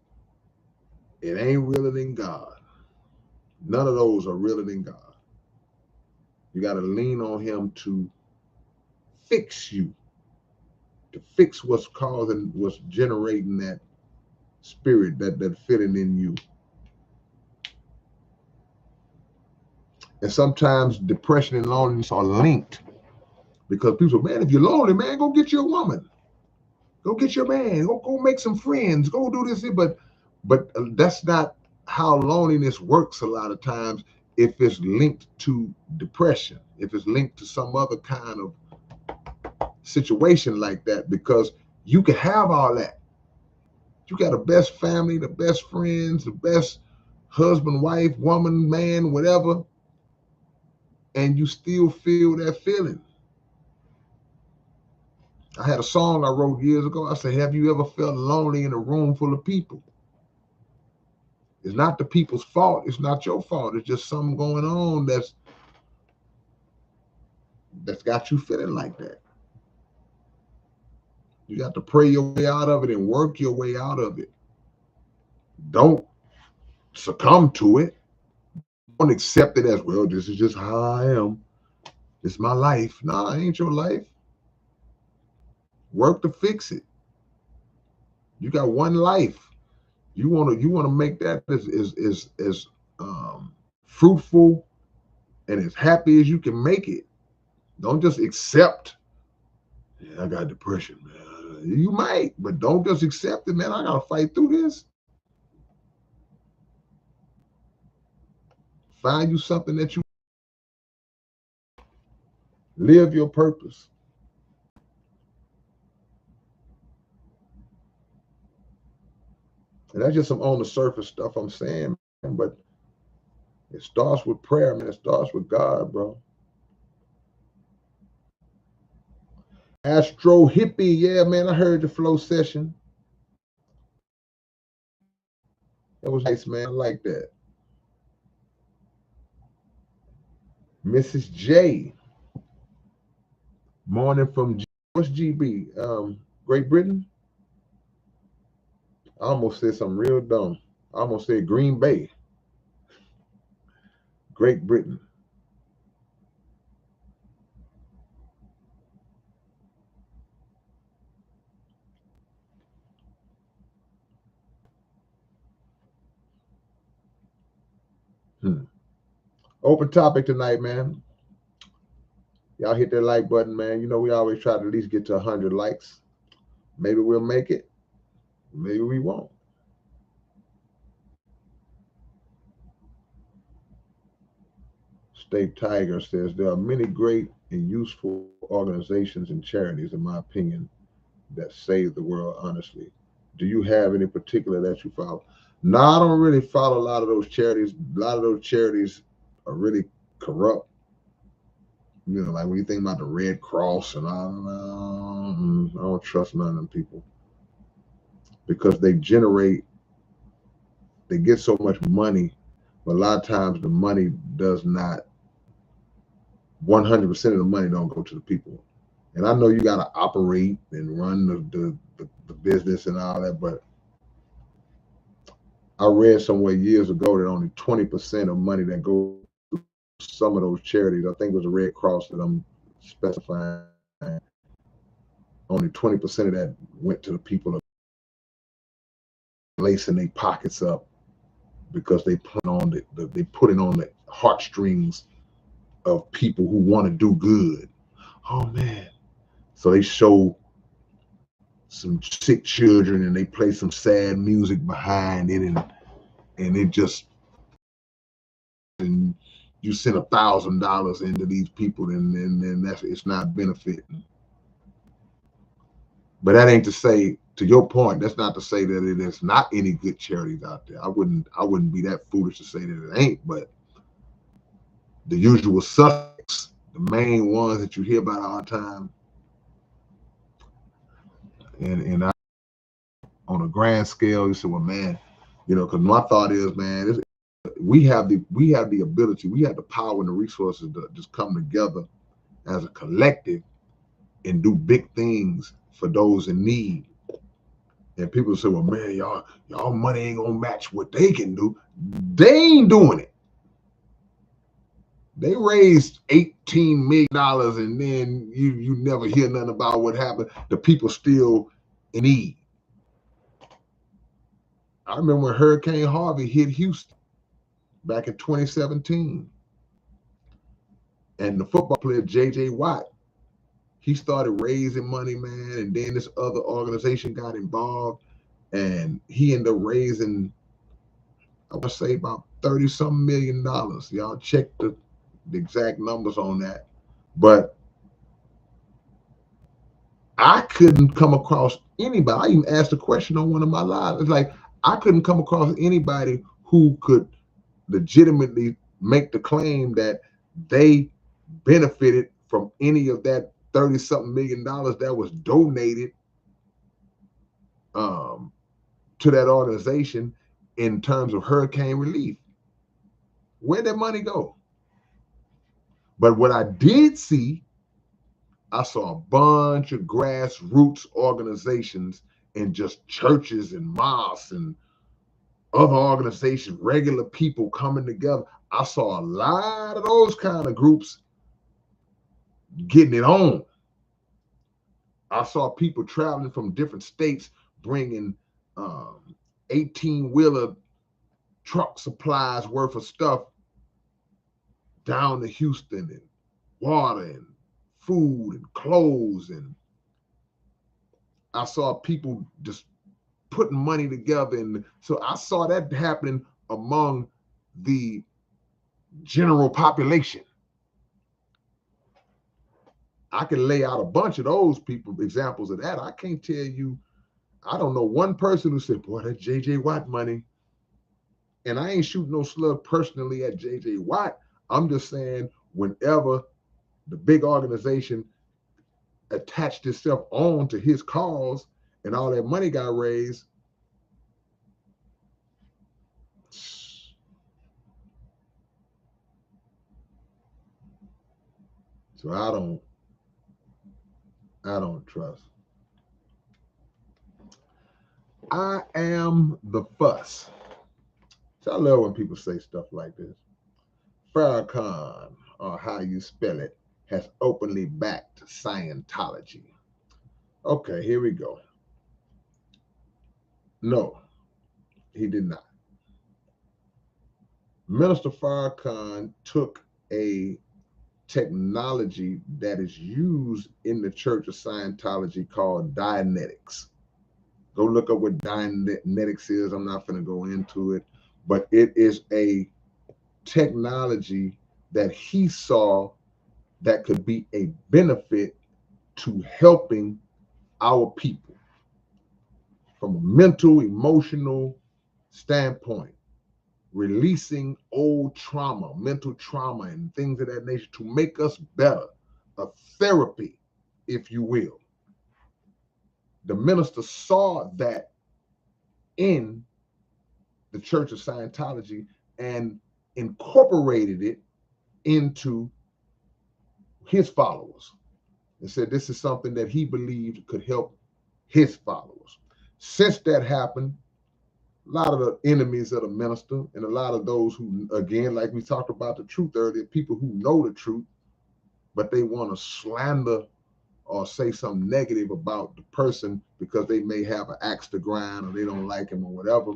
it ain't realer than God. None of those are realer than God. You got to lean on him to fix you, to fix what's causing, what's generating that spirit, that feeling in you. And sometimes depression and loneliness are linked because people say, man, if you're lonely, man, go get you a woman. Go get your man. Go make some friends. Go do this. But that's not how loneliness works a lot of times if it's linked to depression, if it's linked to some other kind of situation like that, because you can have all that. You got the best family, the best friends, the best husband, wife, woman, man, whatever, and you still feel that feeling. I had a song I wrote years ago. I said, have you ever felt lonely in a room full of people? It's not the people's fault. It's not your fault. It's just something going on that's got you feeling like that. You got to pray your way out of it and work your way out of it. Don't succumb to it. Don't accept it as, well, this is just how I am. It's my life. Nah, it ain't your life. Work to fix it. You got one life. You wanna make that as fruitful and as happy as you can make it. Don't just accept. Yeah, I got depression, man. You might, but don't just accept it, man. I gotta fight through this. Find you something that you live your purpose. And that's just some on the surface stuff I'm saying, man, but it starts with prayer, man. It starts with God, bro. Astro Hippie, yeah, man. I heard the flow session. That was nice, man. I like that. Mrs. J, morning from what's GB? Great Britain. I almost said something real dumb. I almost said Green Bay. Great Britain. Open topic tonight, man. Y'all hit that like button, man. You know we always try to at least get to 100 likes. Maybe we'll make it. Maybe we won't. State Tiger says there are many great and useful organizations and charities, in my opinion, that save the world honestly. Do you have any particular that you follow? No, I don't really follow a lot of those charities. A lot of those charities are really corrupt. You know, like when you think about the Red Cross and all, I don't trust none of them people because they get so much money, but a lot of times the money does not, 100% of the money don't go to the people. And I know you got to operate and run the business and all that, but I read somewhere years ago that only 20% of money that goes to some of those charities, I think it was the Red Cross that I'm specifying, only 20% of that went to the people of lacing their pockets up because they put it on the heartstrings of people who want to do good. Oh man. So they show some sick children and they play some sad music behind it and it just, and you send $1,000 into these people and that's, it's not benefiting. But that ain't to say, to your point, that's not to say that it is not any good charities out there. I wouldn't be that foolish to say that it ain't, but the usual suspects, the main ones that you hear about all the time, and I, on a grand scale, you say, well, man, you know, because my thought is, man, we have the ability, we have the power and the resources to just come together as a collective and do big things for those in need. And people say, well, man, y'all money ain't gonna match what they can do. They ain't doing it. They raised $18 million and then you never hear nothing about what happened. The people still in need. I remember when Hurricane Harvey hit Houston back in 2017. And the football player, J.J. Watt, he started raising money, man. And then this other organization got involved and he ended up raising, I want to say about 30-something million dollars. Y'all check the exact numbers on that. But I couldn't come across anybody. I even asked a question on one of my lives. It's like I couldn't come across anybody who could legitimately make the claim that they benefited from any of that 30-something million dollars that was donated to that organization in terms of hurricane relief. Where'd that money go? But what I did see, I saw a bunch of grassroots organizations and just churches and mosques and other organizations, regular people coming together. I saw a lot of those kind of groups getting it on. I saw people traveling from different states bringing 18-wheeler truck supplies worth of stuff down to Houston, and water and food and clothes. And I saw people just putting money together. And so I saw that happening among the general population. I can lay out a bunch of those people, examples of that. I can't tell you, I don't know one person who said, boy, that J.J. Watt money. And I ain't shooting no slug personally at J.J. Watt. I'm just saying, whenever the big organization attached itself on to his cause and all that money got raised, so I don't trust. I am the fuss. So I love when people say stuff like this. Farrakhan, or how you spell it, has openly backed Scientology. Okay, here we go. No, he did not. Minister Farrakhan took a technology that is used in the Church of Scientology called Dianetics. Go look up what Dianetics is. I'm not going to go into it, but it is a technology that he saw that could be a benefit to helping our people from a mental, emotional standpoint, releasing old trauma, mental trauma, and things of that nature to make us better. A therapy, if you will. The minister saw that in the Church of Scientology and incorporated it into his followers and said this is something that he believed could help his followers. Since that happened, a lot of the enemies of the minister and a lot of those who, again, like we talked about the truth earlier, people who know the truth, but they want to slander or say something negative about the person because they may have an axe to grind or they don't like him or whatever,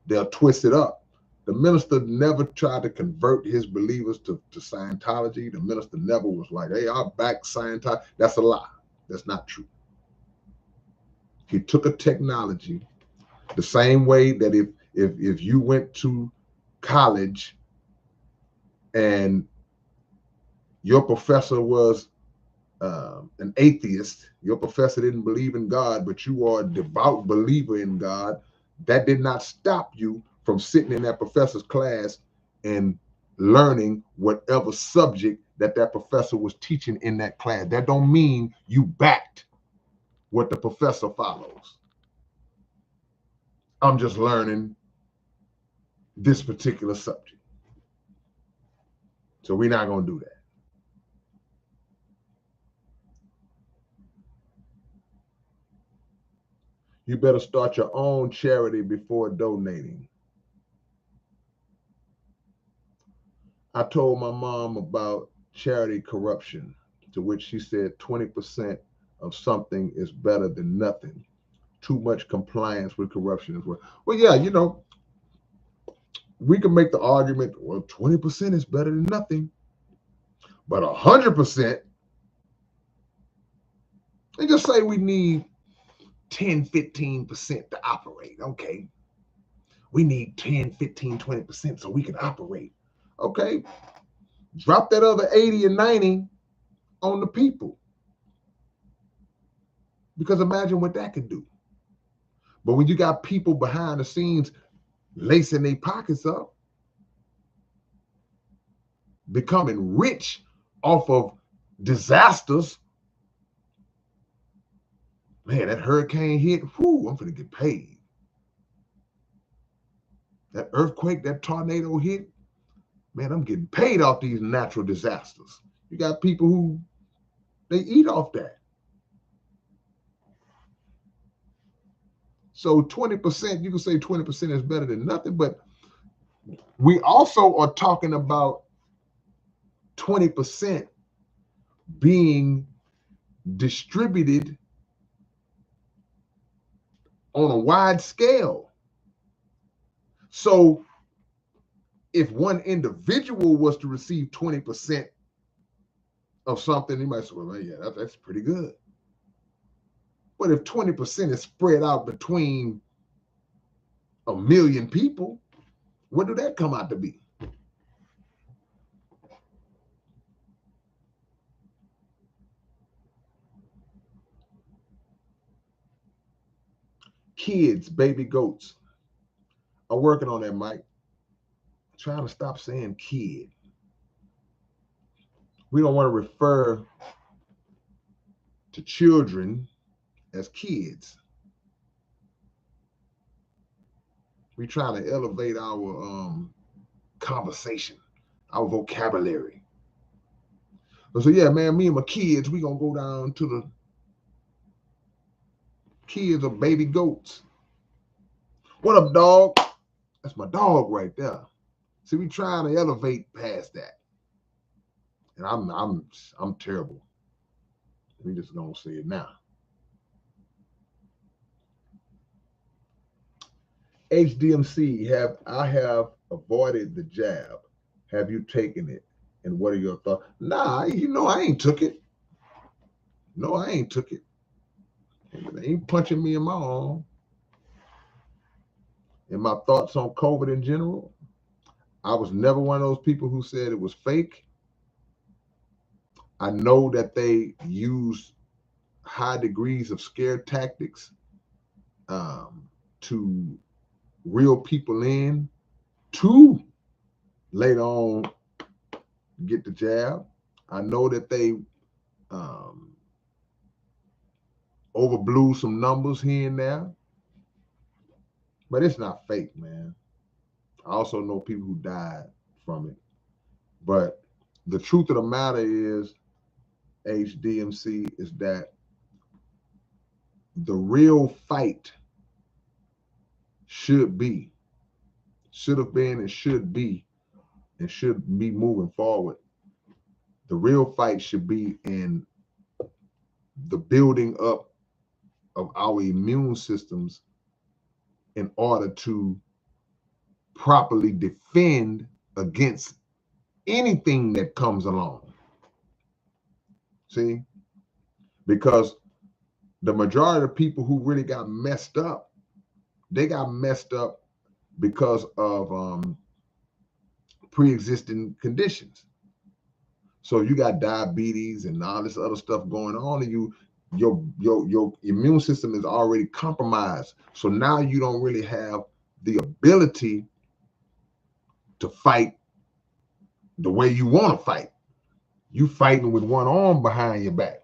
they'll twist it up. The minister never tried to convert his believers to Scientology. The minister never was like, hey, I'll back Scientology. That's a lie. That's not true. He took a technology the same way that if you went to college and your professor was an atheist, your professor didn't believe in God, but you are a devout believer in God, that did not stop you from sitting in that professor's class and learning whatever subject that professor was teaching in that class. That don't mean you backed what the professor follows. I'm just learning this particular subject. So we're not going to do that. You better start your own charity before donating. I told my mom about charity corruption, to which she said 20% of something is better than nothing. Too much compliance with corruption as well. Well, yeah, you know, we can make the argument, well, 20% is better than nothing, but 100%, they just say we need 10, 15% to operate. Okay. We need 10, 15, 20% so we can operate. Okay. Drop that other 80 and 90 on the people. Because imagine what that could do. But when you got people behind the scenes lacing their pockets up, becoming rich off of disasters. Man, that hurricane hit, whoo, I'm gonna get paid. That earthquake, that tornado hit, man, I'm getting paid off these natural disasters. You got people who they eat off that. So 20%, you can say 20% is better than nothing, but we also are talking about 20% being distributed on a wide scale. So if one individual was to receive 20% of something, you might say, well, yeah, that's pretty good. But if 20% is spread out between 1,000,000 people, what do that come out to be? Kids, baby goats. I'm working on that, Mike. Trying to stop saying kid. We don't want to refer to children as kids. We try to elevate our conversation, our vocabulary. So yeah, man, me and my kids, we gonna go down to the kids of baby goats. What up, dog? That's my dog right there. See, we trying to elevate past that, and I'm terrible. We just gonna say it now. HDMC, I have avoided the jab. Have you taken it? And what are your thoughts? Nah, I ain't took it. No, I ain't took it. It ain't punching me in my arm. And my thoughts on COVID in general, I was never one of those people who said it was fake. I know that they use high degrees of scare tactics to reel people in to later on get the jab. I know that they overblew some numbers here and there, but it's not fake, man. I also know people who died from it. But the truth of the matter is, HDMC, is that the real fight should have been, and should be moving forward. The real fight should be in the building up of our immune systems in order to properly defend against anything that comes along. See? Because the majority of people who really got messed up, they got messed up because of pre-existing conditions. So you got diabetes and all this other stuff going on, and your immune system is already compromised. So now you don't really have the ability to fight the way you want to fight. You fighting with one arm behind your back,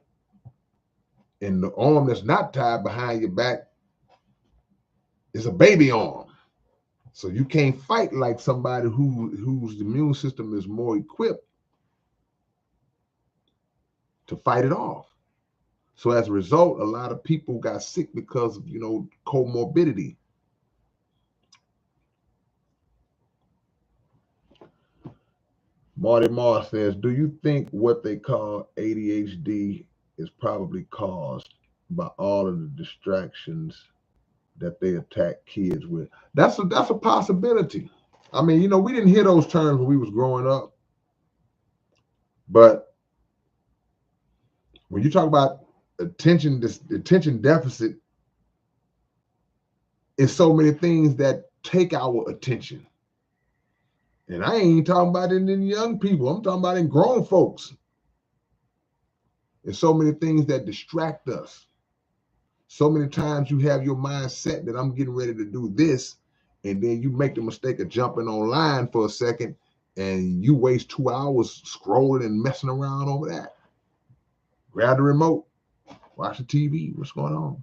and the arm that's not tied behind your back is a baby arm. So you can't fight like somebody whose immune system is more equipped to fight it off. So as a result, a lot of people got sick because of, comorbidity. Marty Moore says, do you think what they call ADHD is probably caused by all of the distractions that they attack kids with? That's a possibility. I mean, we didn't hear those terms when we was growing up. But when you talk about attention deficit, it's so many things that take our attention. And I ain't talking about it in young people. I'm talking about in grown folks. There's so many things that distract us. So many times you have your mind set that I'm getting ready to do this, and then you make the mistake of jumping online for a second, and you waste 2 hours scrolling and messing around over that. Grab the remote, watch the TV. What's going on?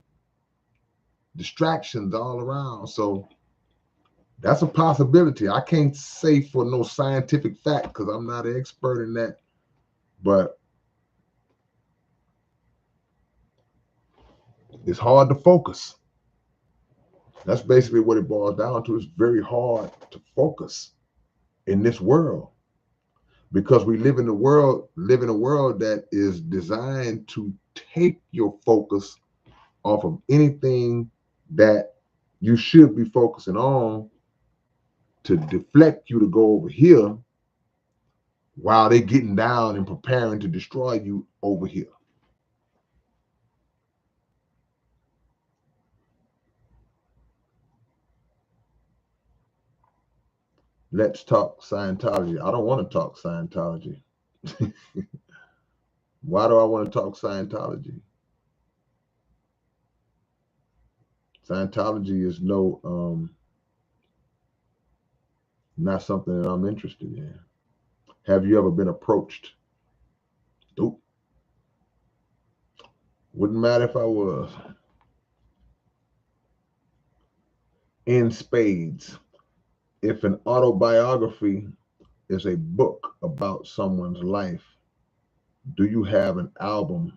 Distractions all around. So that's a possibility. I can't say for no scientific fact because I'm not an expert in that, but it's hard to focus. That's basically what it boils down to. It's very hard to focus in this world because we live in a world that is designed to take your focus off of anything that you should be focusing on to deflect you to go over here while they're getting down and preparing to destroy you over here. Let's talk Scientology. I don't want to talk Scientology. Why do I want to talk Scientology? Scientology is not something that I'm interested in. Have you ever been approached? Nope. Wouldn't matter if I was. In spades. If an autobiography is a book about someone's life, do you have an album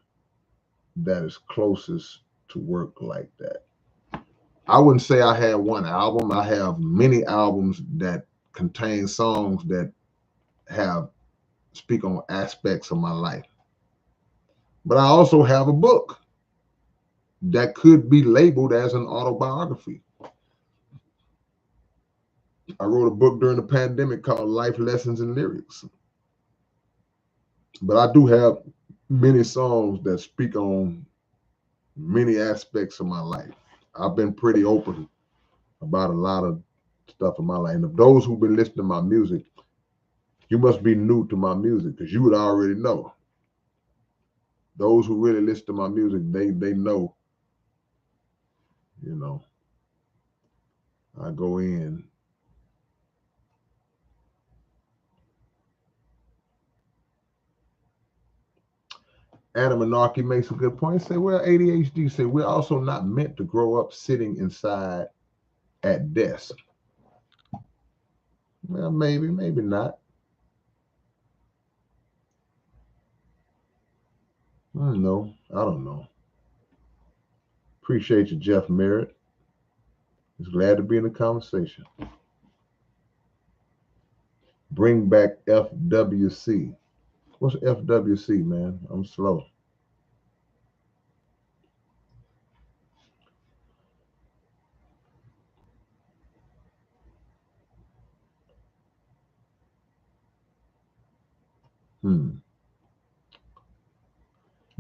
that is closest to work like that? I wouldn't say I had one album. I have many albums that contain songs that have speak on aspects of my life. But I also have a book that could be labeled as an autobiography. I wrote a book during the pandemic called Life Lessons and Lyrics. But I do have many songs that speak on many aspects of my life. I've been pretty open about a lot of stuff in my life. And of those who've been listening to my music, you must be new to my music because you would already know. Those who really listen to my music, they know, you know, I go in. Adam Anarchy makes a good point. Say, well, ADHD say we're also not meant to grow up sitting inside at desk. Well, maybe not. I don't know. Appreciate you, Jeff Merritt. Just glad to be in the conversation. Bring back FWC. What's FWC, man? I'm slow.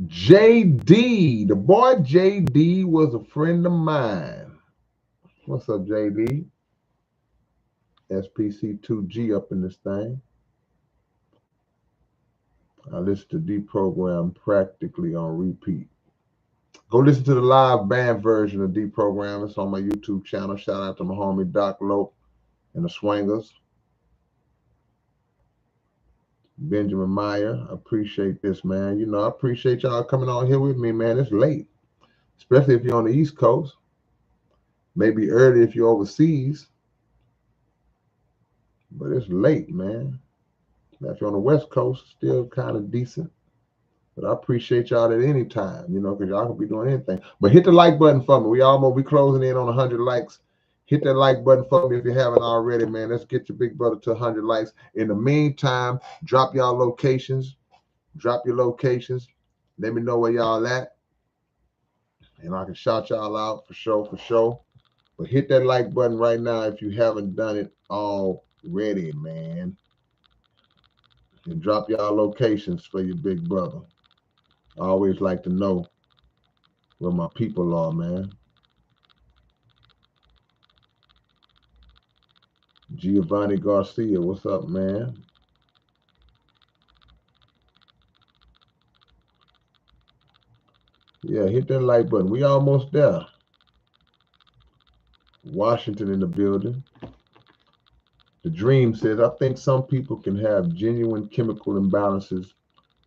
JD, the boy JD was a friend of mine. What's up, JD? SPC2G up in this thing. I listen to Deprogram practically on repeat. Go listen to the live band version of Deprogram. It's on my YouTube channel. Shout out to my homie Doc Lope and the Swangers. Benjamin Meyer, I appreciate this, man. You know, I appreciate y'all coming on here with me, man. It's late, especially if you're on the East Coast. Maybe early if you're overseas, but it's late, man. Now, if you're on the West Coast, still kind of decent. But I appreciate y'all at any time, you know, because y'all can be doing anything. But hit the like button for me. We closing in on 100 likes. Hit that like button for me if you haven't already, man. Let's get your big brother to 100 likes. In the meantime, drop y'all locations. Drop your locations. Let me know where y'all at. And I can shout y'all out for sure. But hit that like button right now if you haven't done it already, man. And drop y'all locations for your big brother. I always like to know where my people are, man. Giovanni Garcia, what's up, man? Yeah, hit that like button. We almost there. Washington in the building. The dream says, I think some people can have genuine chemical imbalances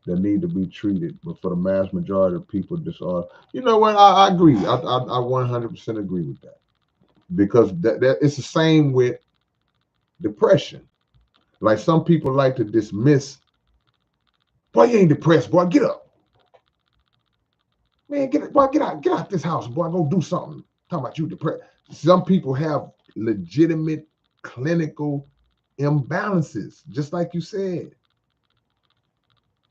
that need to be treated, but for the mass majority of people, disorder. You know what? I agree. I 100% agree with that because that it's the same with depression. Like some people like to dismiss, boy, you ain't depressed, boy, get up. Man, get out this house, boy, go do something. Talking about you depressed. Some people have legitimate clinical imbalances, just like you said.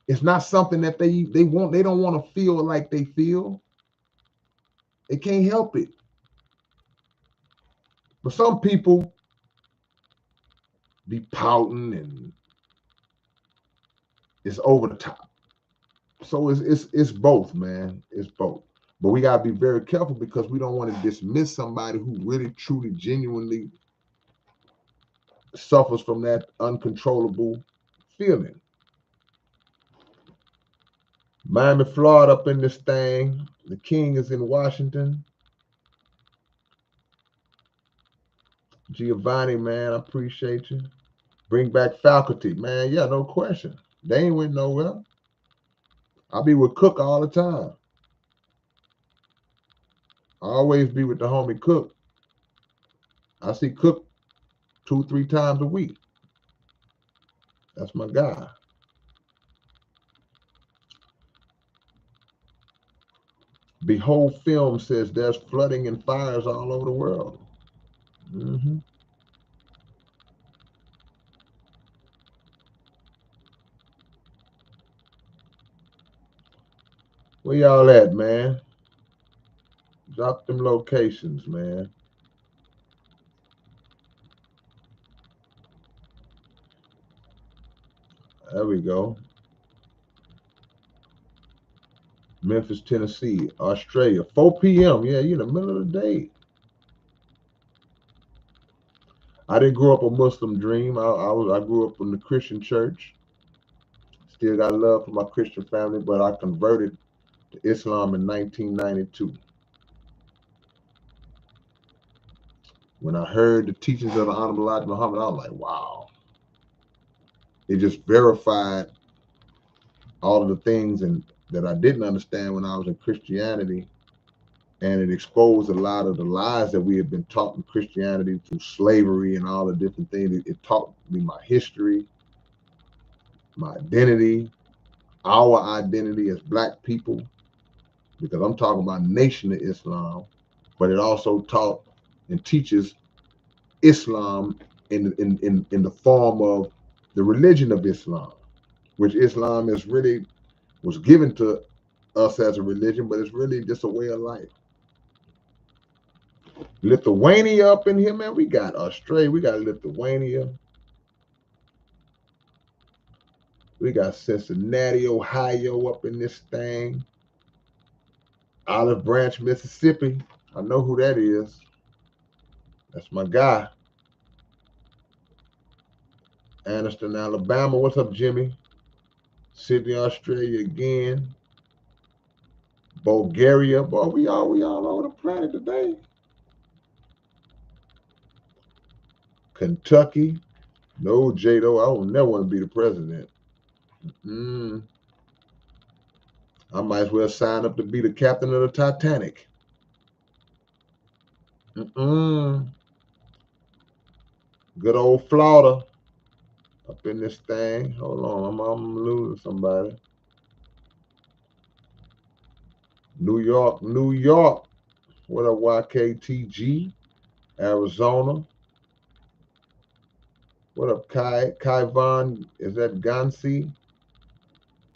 It's not something that they don't want to feel like they feel. They can't help it. But some people be pouting and it's over the top. So it's both, man. It's both. But we gotta be very careful because we don't want to dismiss somebody who really, truly, genuinely suffers from that uncontrollable feeling. Miami, Florida, up in this thing. The king is in Washington. Giovanni, man, I appreciate you. Bring back faculty, man. Yeah, no question. They ain't went nowhere. I be with Cook all the time. I always be with the homie Cook. I see Cook 2-3 times a week. That's my guy. Behold Film says there's flooding and fires all over the world. Mm-hmm. Where y'all at, man? Drop them locations, man. There we go. Memphis, Tennessee, Australia, 4 p.m. Yeah, you in the middle of the day. I didn't grow up a Muslim dream. I grew up in the Christian church. Still got love for my Christian family, but I converted to Islam in 1992. When I heard the teachings of the Honorable Elijah Muhammad, I was like, wow. It just verified all of the things that I didn't understand when I was in Christianity. And it exposed a lot of the lies that we had been taught in Christianity through slavery and all the different things. It taught me my history, my identity, our identity as Black people, because I'm talking about Nation of Islam, but it also taught and teaches Islam in the form of the religion of Islam, which Islam is really was given to us as a religion, but it's really just a way of life. Lithuania up in here, man. We got Australia, we got Lithuania, we got Cincinnati, Ohio up in this thing. Olive Branch, Mississippi. I know who that is. That's my guy. Anniston, Alabama. What's up, Jimmy? Sydney, Australia again. Bulgaria. Boy, we all over the planet today. Kentucky. No, Jado, I don't never want to be the president. I might as well sign up to be the captain of the Titanic. Good old Florida up in this thing. Hold on, I'm losing somebody. New York, New York. What up, YKTG? Arizona. What up, Kai Von? Is that Gansi?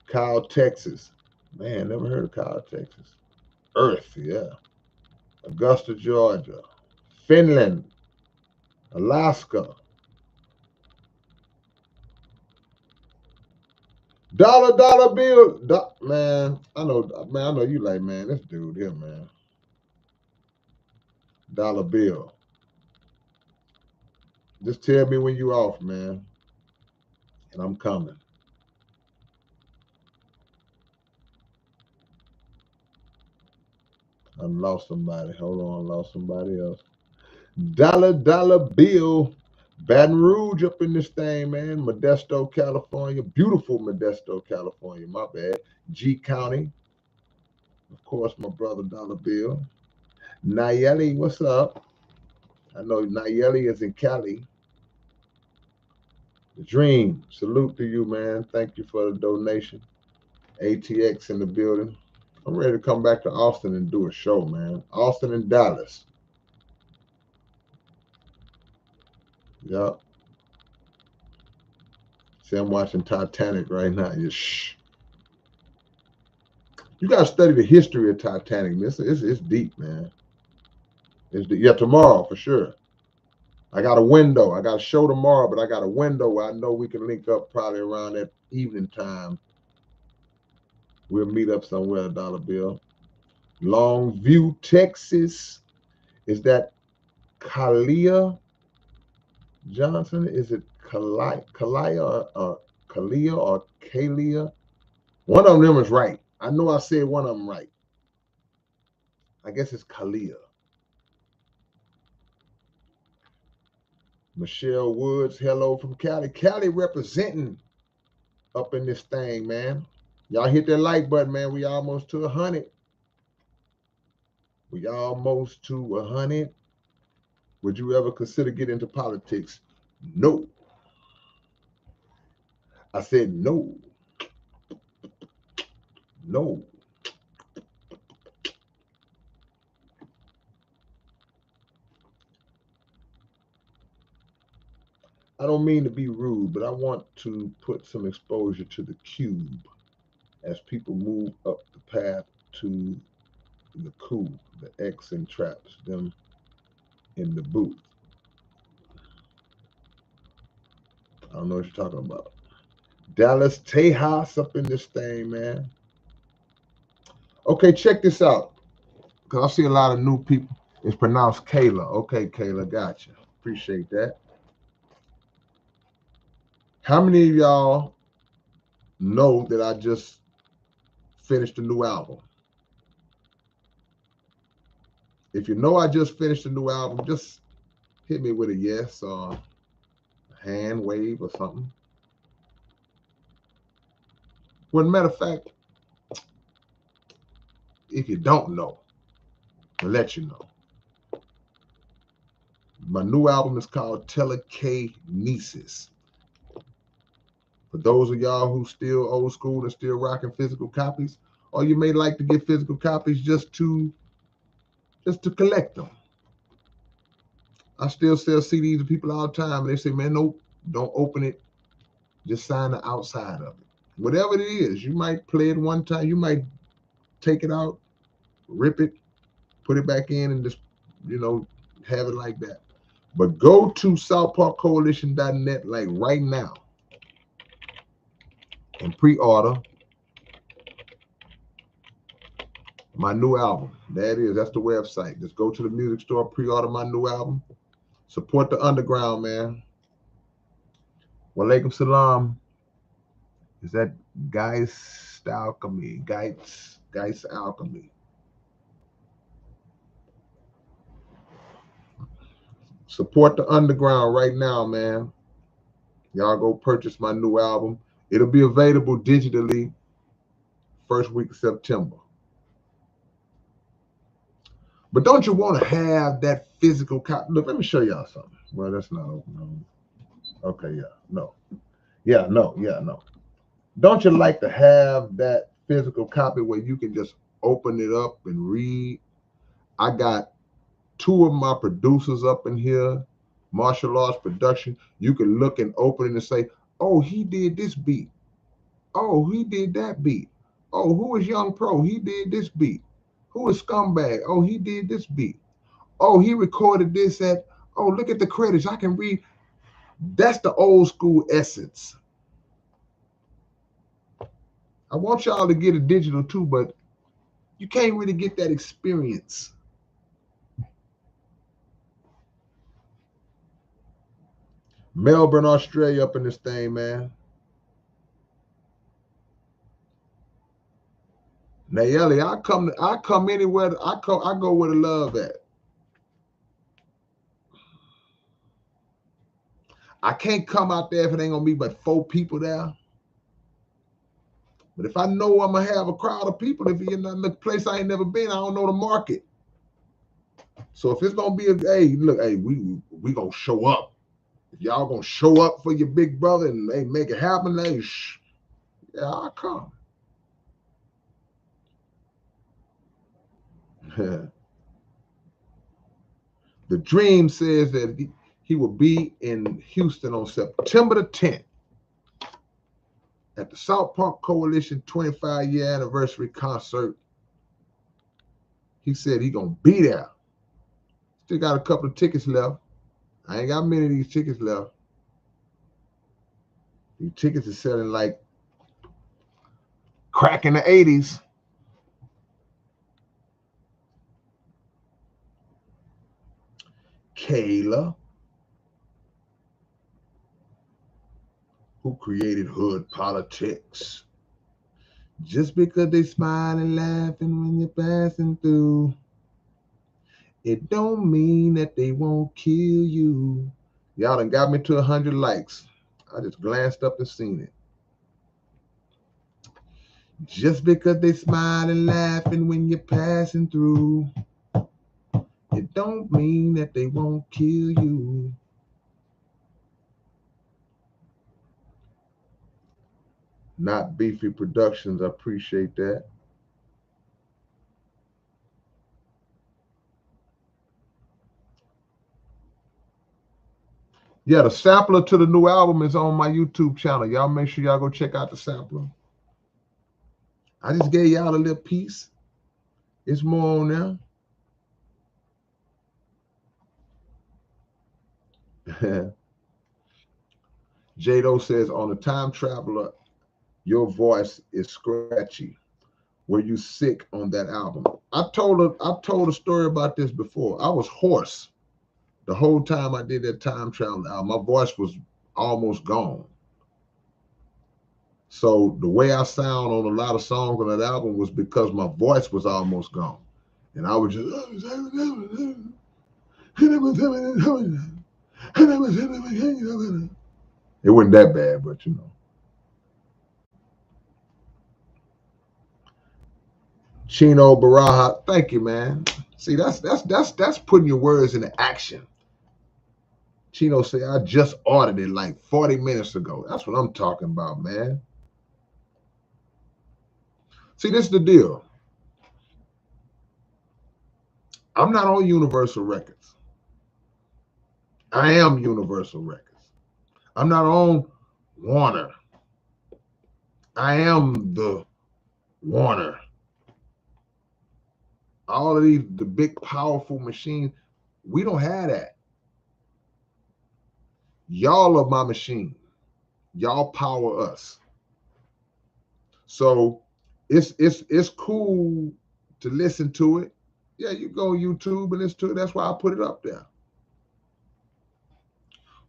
Kyle, Texas. Man, never heard of Kyle, Texas. Earth, yeah. Augusta, Georgia. Finland. Alaska. Dollar bill. Man, I know you like, man, this dude here, man. Dollar bill. Just tell me when you off, man. And I'm coming. I lost somebody. Hold on, I lost somebody else. Dollar bill. Baton Rouge up in this thing, man. Modesto, California. Beautiful Modesto, California. My bad. G County. Of course, my brother Dollar Bill. Nayeli, what's up? I know Nayeli is in Cali. The Dream. Salute to you, man. Thank you for the donation. ATX in the building. I'm ready to come back to Austin and do a show, man. Austin and Dallas. Yep. See, I'm watching Titanic right now. Just shh. You gotta study the history of Titanic. It's deep, man. It's deep. Yeah, tomorrow for sure. I got a window. I got a show tomorrow, but I got a window where I know we can link up probably around that evening time. We'll meet up somewhere, Dollar Bill. Longview, Texas. Is that Kalia Johnson? Is it Kalia or Kalia or Kalia? One of them is right. I know I said one of them right. I guess it's Kalia. Michelle Woods, hello from Cali. Cali representing up in this thing, man. Y'all hit that like button, man. We almost to 100. We almost to 100. Would you ever consider getting into politics? No. I said no. No. I don't mean to be rude, but I want to put some exposure to the cube as people move up the path to the coup, the X and traps them in the booth. I don't know what you're talking about. Dallas Tejas up in this thing, man. Okay, check this out. Because I see a lot of new people. It's pronounced Kayla. Okay, Kayla, gotcha. Appreciate that. How many of y'all know that I just finished a new album? If you know I just finished a new album, just hit me with a yes or a hand wave or something. Well, matter of fact, if you don't know, I'll let you know. My new album is called Telekinesis. For those of y'all who still old school and still rocking physical copies, or you may like to get physical copies just to collect them. I still sell CDs to people all the time, and they say, man, nope, don't open it. Just sign the outside of it. Whatever it is, you might play it one time, you might take it out, rip it, put it back in, and just, have it like that. But go to southparkcoalition.net like right now and pre-order my new album. That's the website. Just go to the music store, pre-order my new album. Support the underground, man. Walaikum salam. Is that Geist Alchemy? Geist Alchemy. Support the underground right now, man. Y'all go purchase my new album. It'll be available digitally first week of September. But don't you want to have that physical copy? Look, let me show y'all something. Well, that's not open. Okay, yeah, no. Yeah, no, yeah, no. Don't you like to have that physical copy where you can just open it up and read? I got two of my producers up in here, martial arts production. You can look and open it and say, oh, he did this beat. Oh, he did that beat. Oh, who is Young Pro? He did this beat. Who is Scumbag? Oh, he did this beat. Oh, he recorded this at, oh, look at the credits. I can read. That's the old school essence. I want y'all to get a digital too, but you can't really get that experience. Melbourne, Australia up in this thing, man. Nayeli, I come anywhere. I go where the love at. I can't come out there if it ain't gonna be but 4 people there. But if I know I'm gonna have a crowd of people, if you're in a place I ain't never been, I don't know the market. So if it's gonna be hey, look, hey, we gonna show up. If y'all gonna show up for your big brother and they make it happen, yeah, I'll come. The Dream says that he will be in Houston on September the 10th at the South Park Coalition 25-year anniversary concert. He said he gonna be there. Still got a couple of tickets left. I ain't got many of these tickets left. These tickets are selling like crack in the 80s. Kayla, who created Hood Politics. Just because they smile and laughing when you're passing through, it don't mean that they won't kill you. Y'all done got me to 100 likes. I just glanced up and seen it. Just because they smile and laughing when you're passing through, it don't mean that they won't kill you. Not Beefy Productions, I appreciate that. Yeah, the sampler to the new album is on my YouTube channel. Y'all make sure y'all go check out the sampler. I just gave y'all a little piece. It's more on there. Jado says, on the Time Traveler, your voice is scratchy. Were you sick on that album? I told a story about this before. I was hoarse the whole time I did that Time Traveler album. My voice was almost gone. So the way I sound on a lot of songs on that album was because my voice was almost gone. And I was just it wasn't that bad, but you know. Chino Baraja, thank you, man. See, that's putting your words into action. Chino say, I just ordered it like 40 minutes ago. That's what I'm talking about, man. See, this is the deal. I'm not on Universal Records. I am Universal Records. I'm not on Warner. I am the Warner. All of these, the big, powerful machines, we don't have that. Y'all are my machine. Y'all power us. So it's cool to listen to it. Yeah, you go on YouTube and listen to it. That's why I put it up there.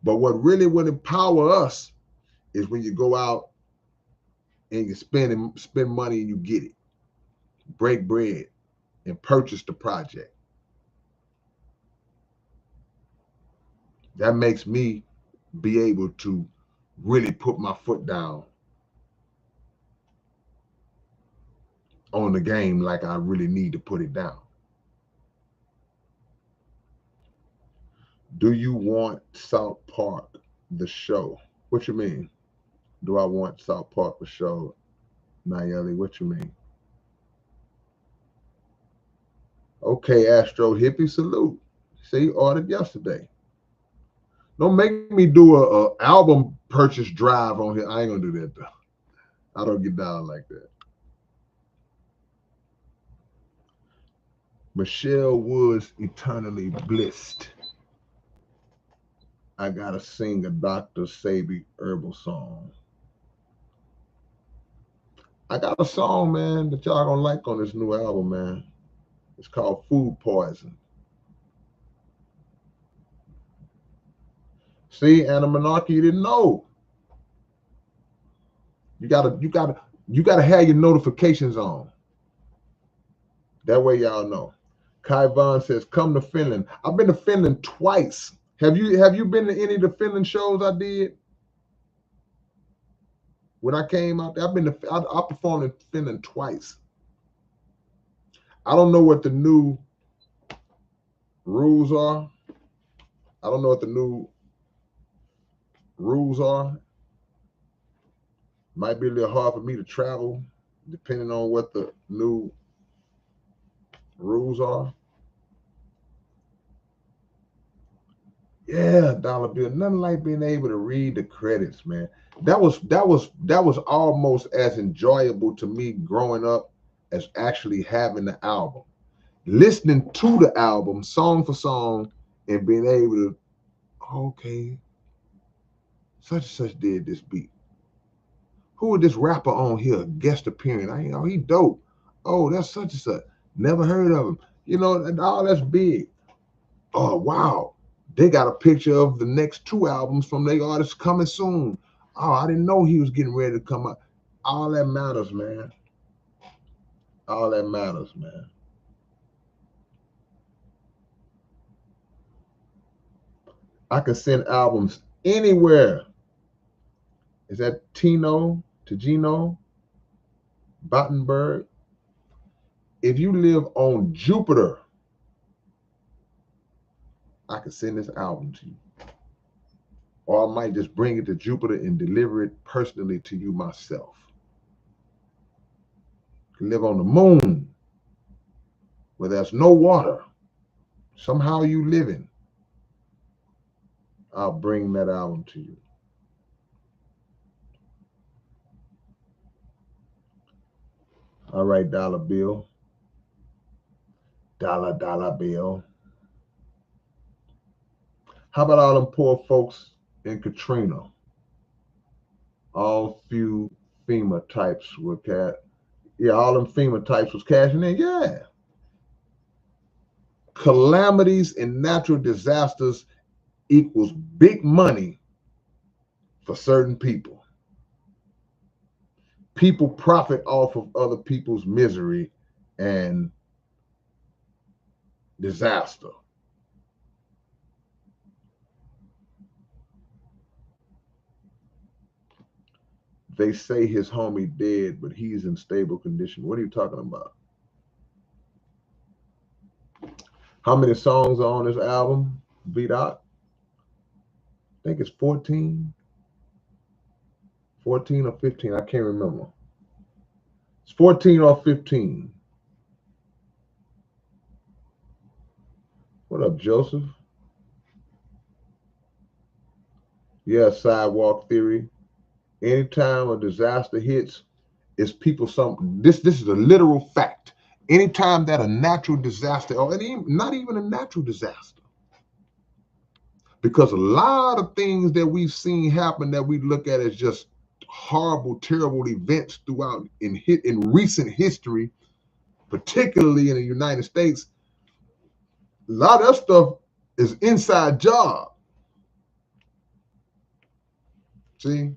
But what really would empower us is when you go out and you spend money and you get it. Break bread and purchase the project. That makes me be able to really put my foot down on the game like I really need to put it down. Do you want South Park, the show? What you mean? Do I want South Park, the show? Nayeli, what you mean? Okay, Astro Hippie, salute. Say you ordered yesterday. Don't make me do a album purchase drive on here. I ain't gonna do that though. I don't get down like that. Michelle Woods, eternally blissed. I gotta sing a Dr. Sabi herbal song. I got a song, man, that y'all gonna like on this new album, man. It's called Food Poison. See, Anna Monarchy, you didn't know. You gotta have your notifications on. That way y'all know. Kai Vaughn says, come to Finland. I've been to Finland twice. Have you been to any of the Finland shows I did when I came out there? I performed in Finland twice. I don't know what the new rules are. I don't know what the new rules are. Might be a little hard for me to travel, depending on what the new rules are. Yeah, dollar bill. Nothing like being able to read the credits, man. That was almost as enjoyable to me growing up as actually having the album. Listening to the album song for song and being able to, okay, such and such did this beat. Who was this rapper on here guest appearing? He dope. Oh, that's such and such. Never heard of him. And all that's big. Oh, wow. They got a picture of the next two albums from their artists coming soon. Oh, I didn't know he was getting ready to come out. All that matters, man. All that matters, man. I can send albums anywhere. Is that Tigino, Battenberg? If you live on Jupiter, I can send this album to you. Or I might just bring it to Jupiter and deliver it personally to you myself. You can live on the moon where there's no water. Somehow you living. I'll bring that album to you. All right, dollar bill. Dollar bill. How about all them poor folks in Katrina? All few FEMA types were all them FEMA types was cashing in. Yeah. Calamities and natural disasters equals big money for certain people. People profit off of other people's misery and disaster. They say his homie dead, but he's in stable condition. What are you talking about? How many songs are on this album, V-Dot? I think it's 14. 14 or 15. I can't remember. It's 14 or 15. What up, Joseph? Yeah, sidewalk theory. Anytime a disaster hits, it's people this is a literal fact. Anytime that a natural disaster, or not even a natural disaster, because a lot of things that we've seen happen that we look at as just horrible, terrible events throughout in recent history, particularly in the United States, a lot of that stuff is inside job. See,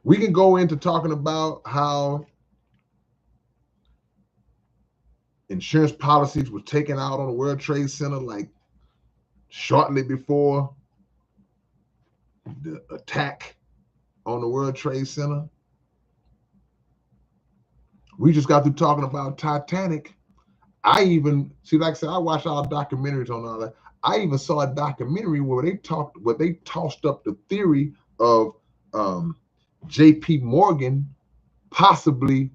we can go into talking about how insurance policies were taken out on the World Trade Center like shortly before the attack on the World Trade Center. We just got through talking about Titanic. I even see, like I said, I watched all documentaries on all that. I even saw a documentary where they tossed up the theory of J.P. Morgan possibly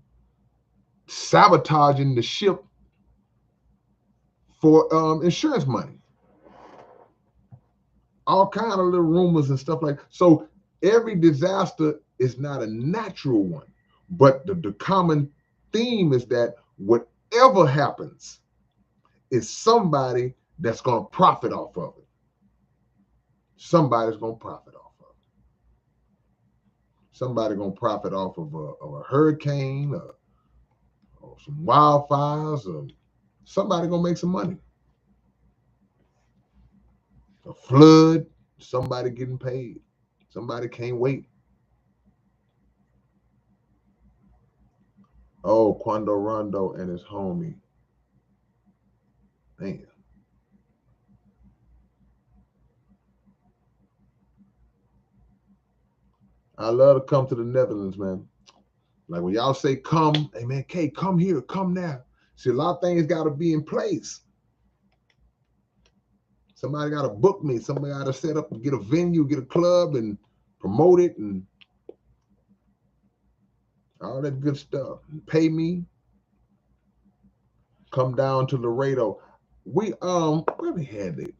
sabotaging the ship for insurance money. All kind of little rumors and stuff like. So every disaster is not a natural one, but the common theme is that whatever happens is somebody that's going to profit off of it. Somebody's going to profit off of it. Somebody going to profit off of a hurricane or some wildfires, or somebody going to make some money. A flood, somebody getting paid. Somebody can't wait. Oh, Quando Rondo and his homie. Man. I love to come to the Netherlands, man. Like when y'all say come, hey man, K, come here, come now. See, a lot of things got to be in place. Somebody got to book me. Somebody got to set up and get a venue, get a club, and promote it, and all that good stuff. And pay me. Come down to Laredo. Where we had it.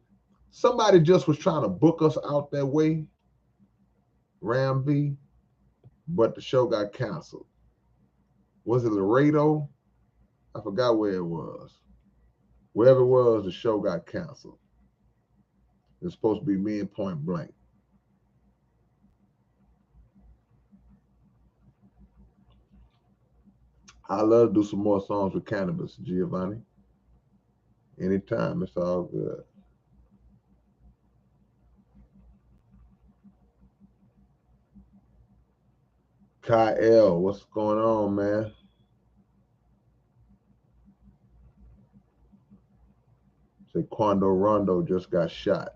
Somebody just was trying to book us out that way, Ramby, but the show got canceled. Was it Laredo? I forgot where it was. Wherever it was, the show got canceled. It's supposed to be me and Point Blank. I love to do some more songs with cannabis, Giovanni. Anytime, it's all good. Kyle, what's going on, man? Say Quando Rondo just got shot.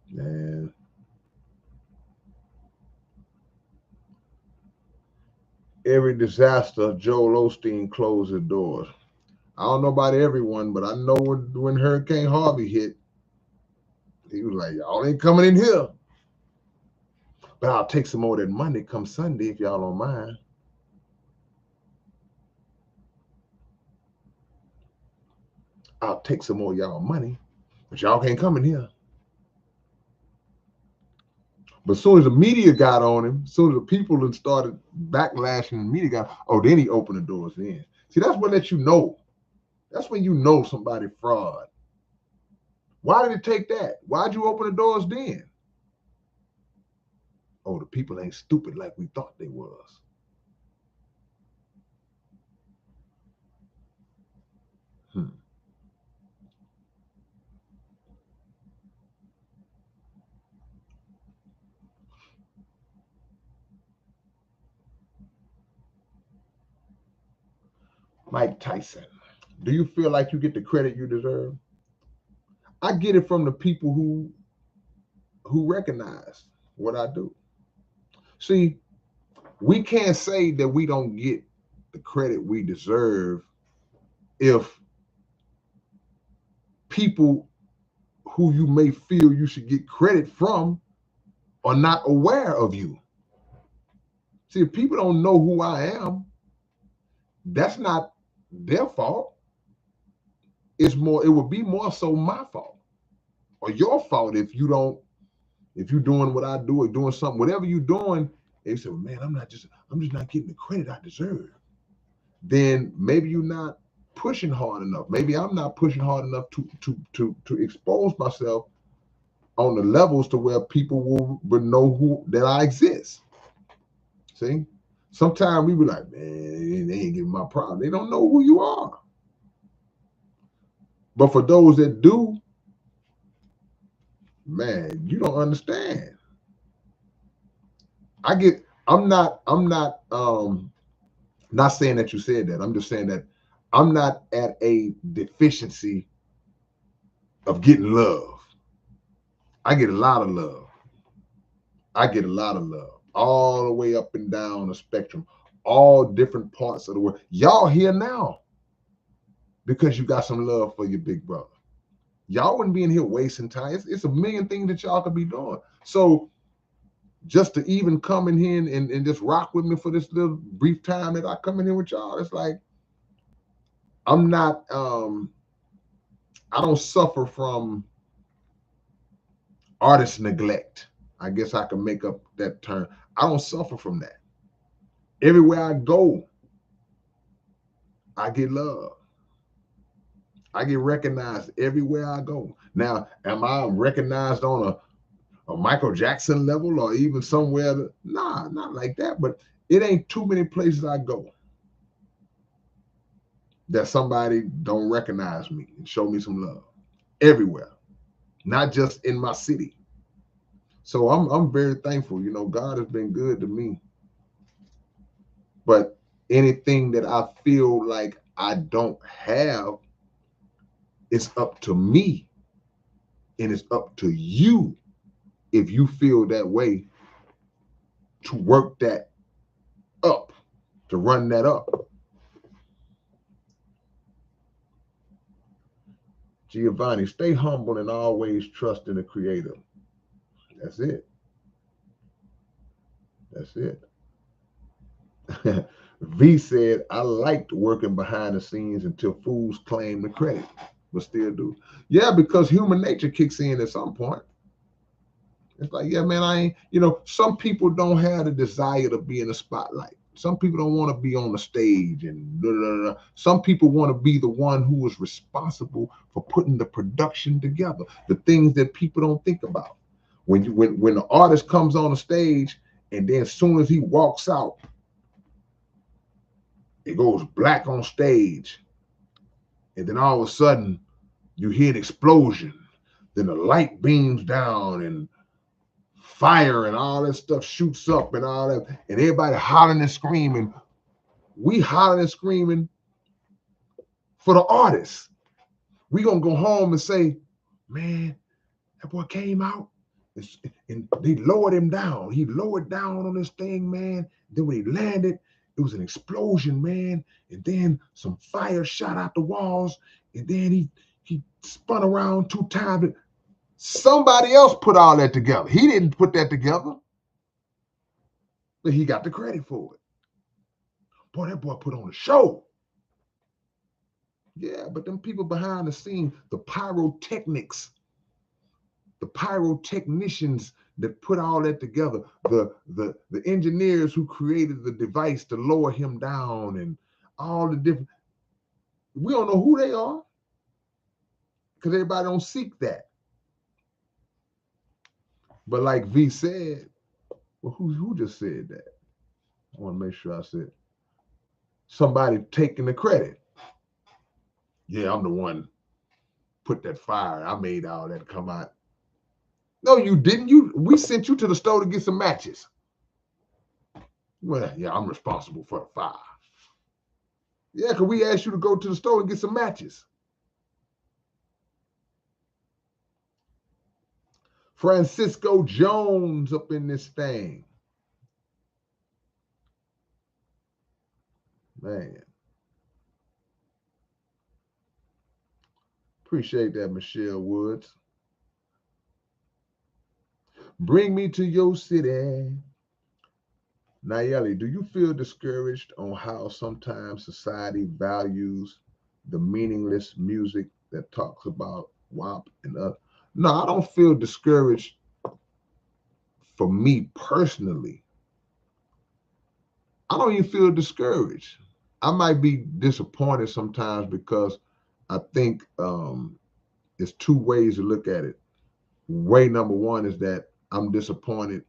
Man, every disaster, Joel Osteen closed the doors. I don't know about everyone, but I know when Hurricane Harvey hit, he was like, y'all ain't coming in here. But I'll take some more of that money come Sunday if y'all don't mind. I'll take some more of y'all money, but y'all can't come in here. But as soon as the media got on him, as soon as the people had started backlashing, the media got, oh, then he opened the doors in. See, that's what lets you know. That's when you know somebody fraud. Why did it take that? Why'd you open the doors then? Oh, the people ain't stupid like we thought they was. Hmm. Mike Tyson, do you feel like you get the credit you deserve? I get it from the people who recognize what I do. See, we can't say that we don't get the credit we deserve if people who you may feel you should get credit from are not aware of you. See, if people don't know who I am, that's not their fault. It would be more so my fault or your fault if you're doing what I do or doing something, whatever you're doing, they say, well, man, I'm just not getting the credit I deserve. Then maybe you're not pushing hard enough. Maybe I'm not pushing hard enough to expose myself on the levels to where people will know who that I exist. See? Sometimes we be like, man, they ain't giving my problem. They don't know who you are. But for those that do, man, you don't understand. I'm not saying that you said that. I'm just saying that I'm not at a deficiency of getting love. I get a lot of love. I get a lot of love all the way up and down the spectrum, all different parts of the world. Y'all here now because you got some love for your big brother. Y'all wouldn't be in here wasting time. It's a million things that y'all could be doing. So just to even come in here and just rock with me for this little brief time that I come in here with y'all, it's like I'm not I don't suffer from artist neglect. I guess I can make up that term. I don't suffer from that. Everywhere I go, I get love. I get recognized everywhere I go. Now, am I recognized on a Michael Jackson level or even somewhere? Nah, not like that. But it ain't too many places I go that somebody don't recognize me and show me some love. Everywhere, not just in my city. So I'm very thankful. You know, God has been good to me. But anything that I feel like I don't have, it's up to me And it's up to you, if you feel that way, to work that up, to run that up. Giovanni, stay humble and always trust in the Creator. That's it. That's it. V said, I liked working behind the scenes until fools claim the credit, but still do. Yeah, because human nature kicks in at some point. It's like, yeah, man, I ain't, some people don't have the desire to be in the spotlight. Some people don't want to be on the stage and blah, blah, blah. Some people want to be the one who is responsible for putting the production together, the things that people don't think about. When the artist comes on the stage and then as soon as he walks out, it goes black on stage, and then all of a sudden you hear an explosion, then the light beams down and fire and all that stuff shoots up and all that, and everybody hollering and screaming. We hollering and screaming for the artist. We gonna go home and say, man, that boy came out and they lowered him down. He lowered down on this thing, man. Then when he landed, it was an explosion, man. And then some fire shot out the walls. And then he spun around 2 times. Somebody else put all that together. He didn't put that together, but he got the credit for it. Boy, that boy put on a show. Yeah, but them people behind the scene, the pyrotechnics, the pyrotechnicians that put all that together, the engineers who created the device to lower him down, and all the different, we don't know who they are because everybody don't seek that. But like V said, well, who just said that? I want to make sure I said somebody taking the credit. Yeah, I'm the one put that fire. I made all that come out. No, you didn't. We sent you to the store to get some matches. Well, yeah, I'm responsible for the fire. Yeah, because we asked you to go to the store and get some matches. Francisco Jones up in this thing. Man. Appreciate that, Michelle Woods. Bring me to your city. Nayeli, do you feel discouraged on how sometimes society values the meaningless music that talks about WAP and other? No, I don't feel discouraged for me personally. I don't even feel discouraged. I might be disappointed sometimes because I think there's 2 ways to look at it. Way number 1 is that I'm disappointed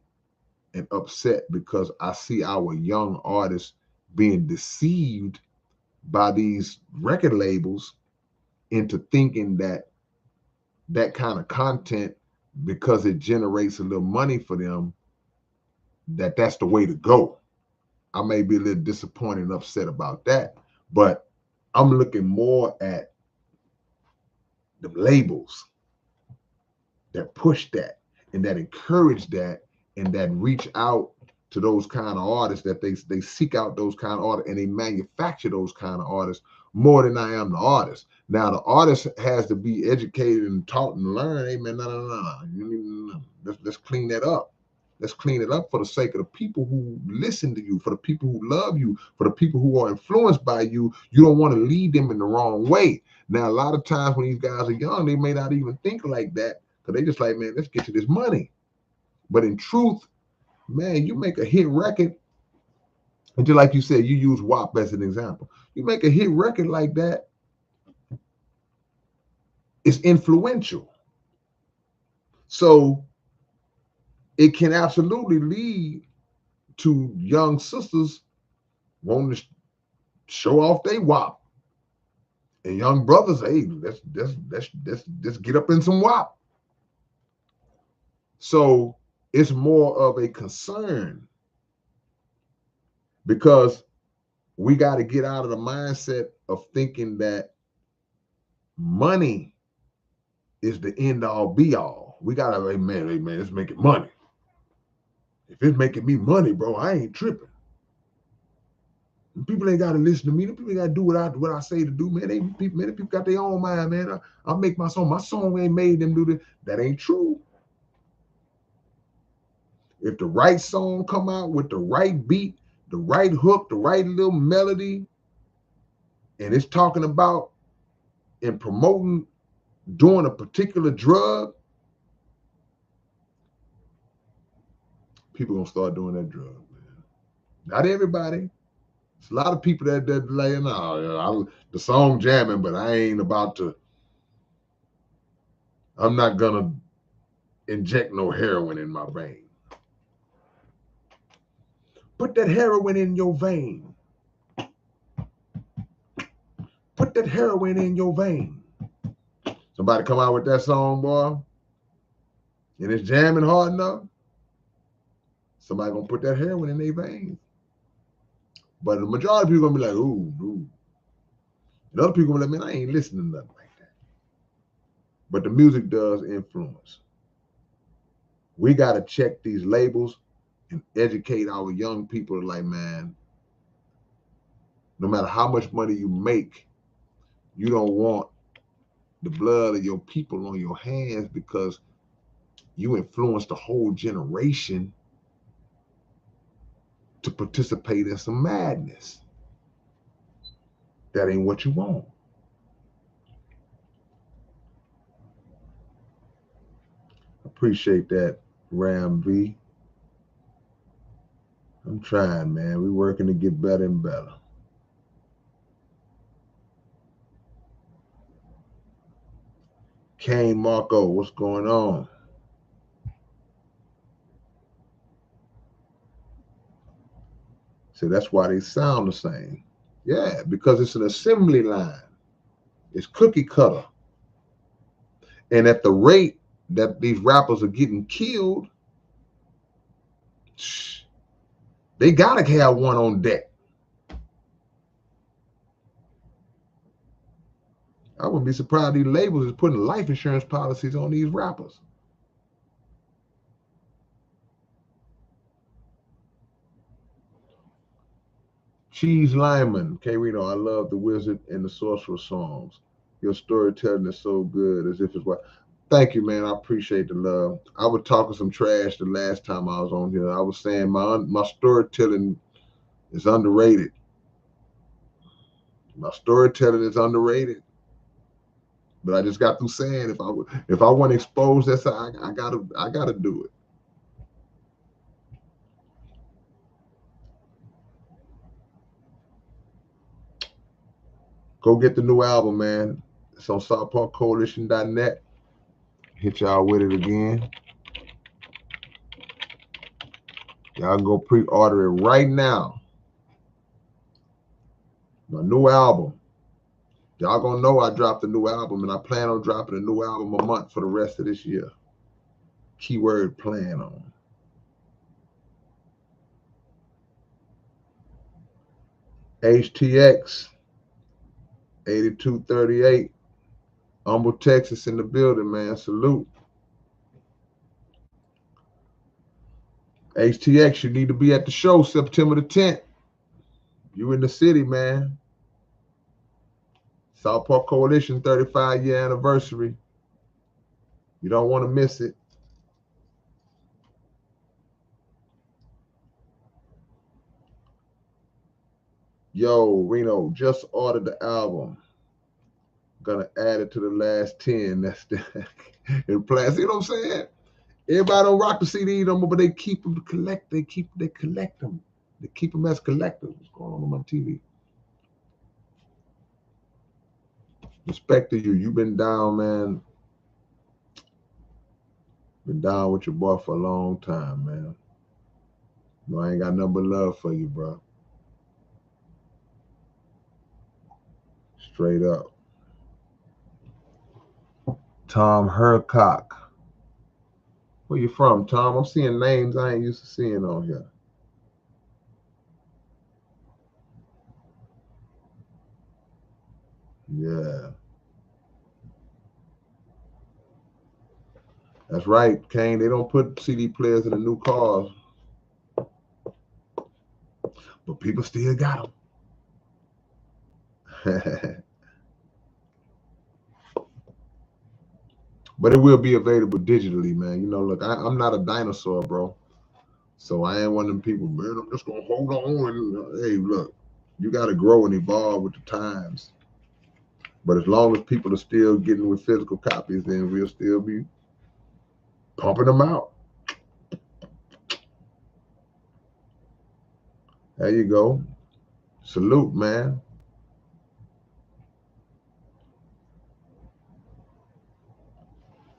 and upset because I see our young artists being deceived by these record labels into thinking that that kind of content, because it generates a little money for them, that's the way to go. I may be a little disappointed and upset about that, but I'm looking more at the labels that push that and that encourage that and that reach out to those kind of artists, that they seek out those kind of artists and they manufacture those kind of artists more than I am the artist. Now the artist has to be educated and taught and learn. Hey man, no. Let's clean that up. Let's clean it up for the sake of the people who listen to you, for the people who love you, for the people who are influenced by you. You don't want to lead them in the wrong way. Now, a lot of times when these guys are young, they may not even think like that because they just like, man, let's get to this money. But in truth, man, you make a hit record, and just like you said, you use WAP as an example. You make a hit record like that, it's influential. So it can absolutely lead to young sisters wanting to show off their WAP. And young brothers, hey, let's get up in some WAP. So it's more of a concern because we got to get out of the mindset of thinking that money is the end all be all. We gotta, hey man, let's make it money. If it's making me money, bro, I ain't tripping. People ain't gotta listen to me. People ain't gotta do what I say to do, man. Many people got their own mind, man. I make my song. My song ain't made them do this. That ain't true. If the right song come out with the right beat, the right hook, the right little melody, and it's talking about and promoting doing a particular drug, people gonna start doing that drug, man. Not everybody. It's a lot of people that like, no, the song jamming, but I ain't about to. I'm not gonna inject no heroin in my vein. Put that heroin in your vein. Put that heroin in your vein. Somebody come out with that song, boy, and it's jamming hard enough. Somebody gonna put that heroin in their veins. But the majority of people gonna be like, ooh. And other people gonna be like, man, I ain't listening to nothing like that. But the music does influence. We gotta check these labels and educate our young people like, man, no matter how much money you make, you don't want the blood of your people on your hands because you influenced a whole generation to participate in some madness. That ain't what you want. Appreciate that, Ram V. I'm trying, man. We're working to get better and better. Kane Marco, what's going on? So that's why they sound the same. Yeah, because it's an assembly line. It's cookie cutter. And at the rate that these rappers are getting killed, they gotta have one on deck. I wouldn't be surprised these labels is putting life insurance policies on these rappers. Cheese Lyman, K-Rino, I love the Wizard and the Sorcerer songs. Your storytelling is so good, as if it's what. Thank you, man. I appreciate the love. I was talking some trash the last time I was on here. I was saying my storytelling is underrated. My storytelling is underrated. But I just got through saying if I want to expose that, I gotta do it. Go get the new album, man. It's on southparkcoalition.net. Hit y'all with it again. Y'all can go pre-order it right now. My new album. Y'all gonna know I dropped a new album, and I plan on dropping a new album a month for the rest of this year. Keyword plan on. HTX 8238. Humble, Texas in the building, man. Salute. HTX, you need to be at the show September the 10th. You in the city, man. South Park Coalition 35-year anniversary. You don't want to miss it. Yo, Reno, just ordered the album. Gonna add it to the last 10. That's the in plan. See what I'm saying? Everybody don't rock the CDs no more, but they keep them to collect. They collect them. They keep them as collectors. What's going on my TV? Respect to you. You've been down, man. Been down with your boy for a long time, man. No, I ain't got nothing but love for you, bro. Straight up. Tom Hercock. Where you from, Tom? I'm seeing names I ain't used to seeing on here. Yeah. That's right, Kane. They don't put CD players in the new cars, but people still got them. But it will be available digitally, man. Look, I'm not a dinosaur, bro. So I ain't one of them people, man. I'm just gonna hold on and hey, look, you got to grow and evolve with the times. But as long as people are still getting with physical copies, then we'll still be pumping them out. There you go. Salute, man.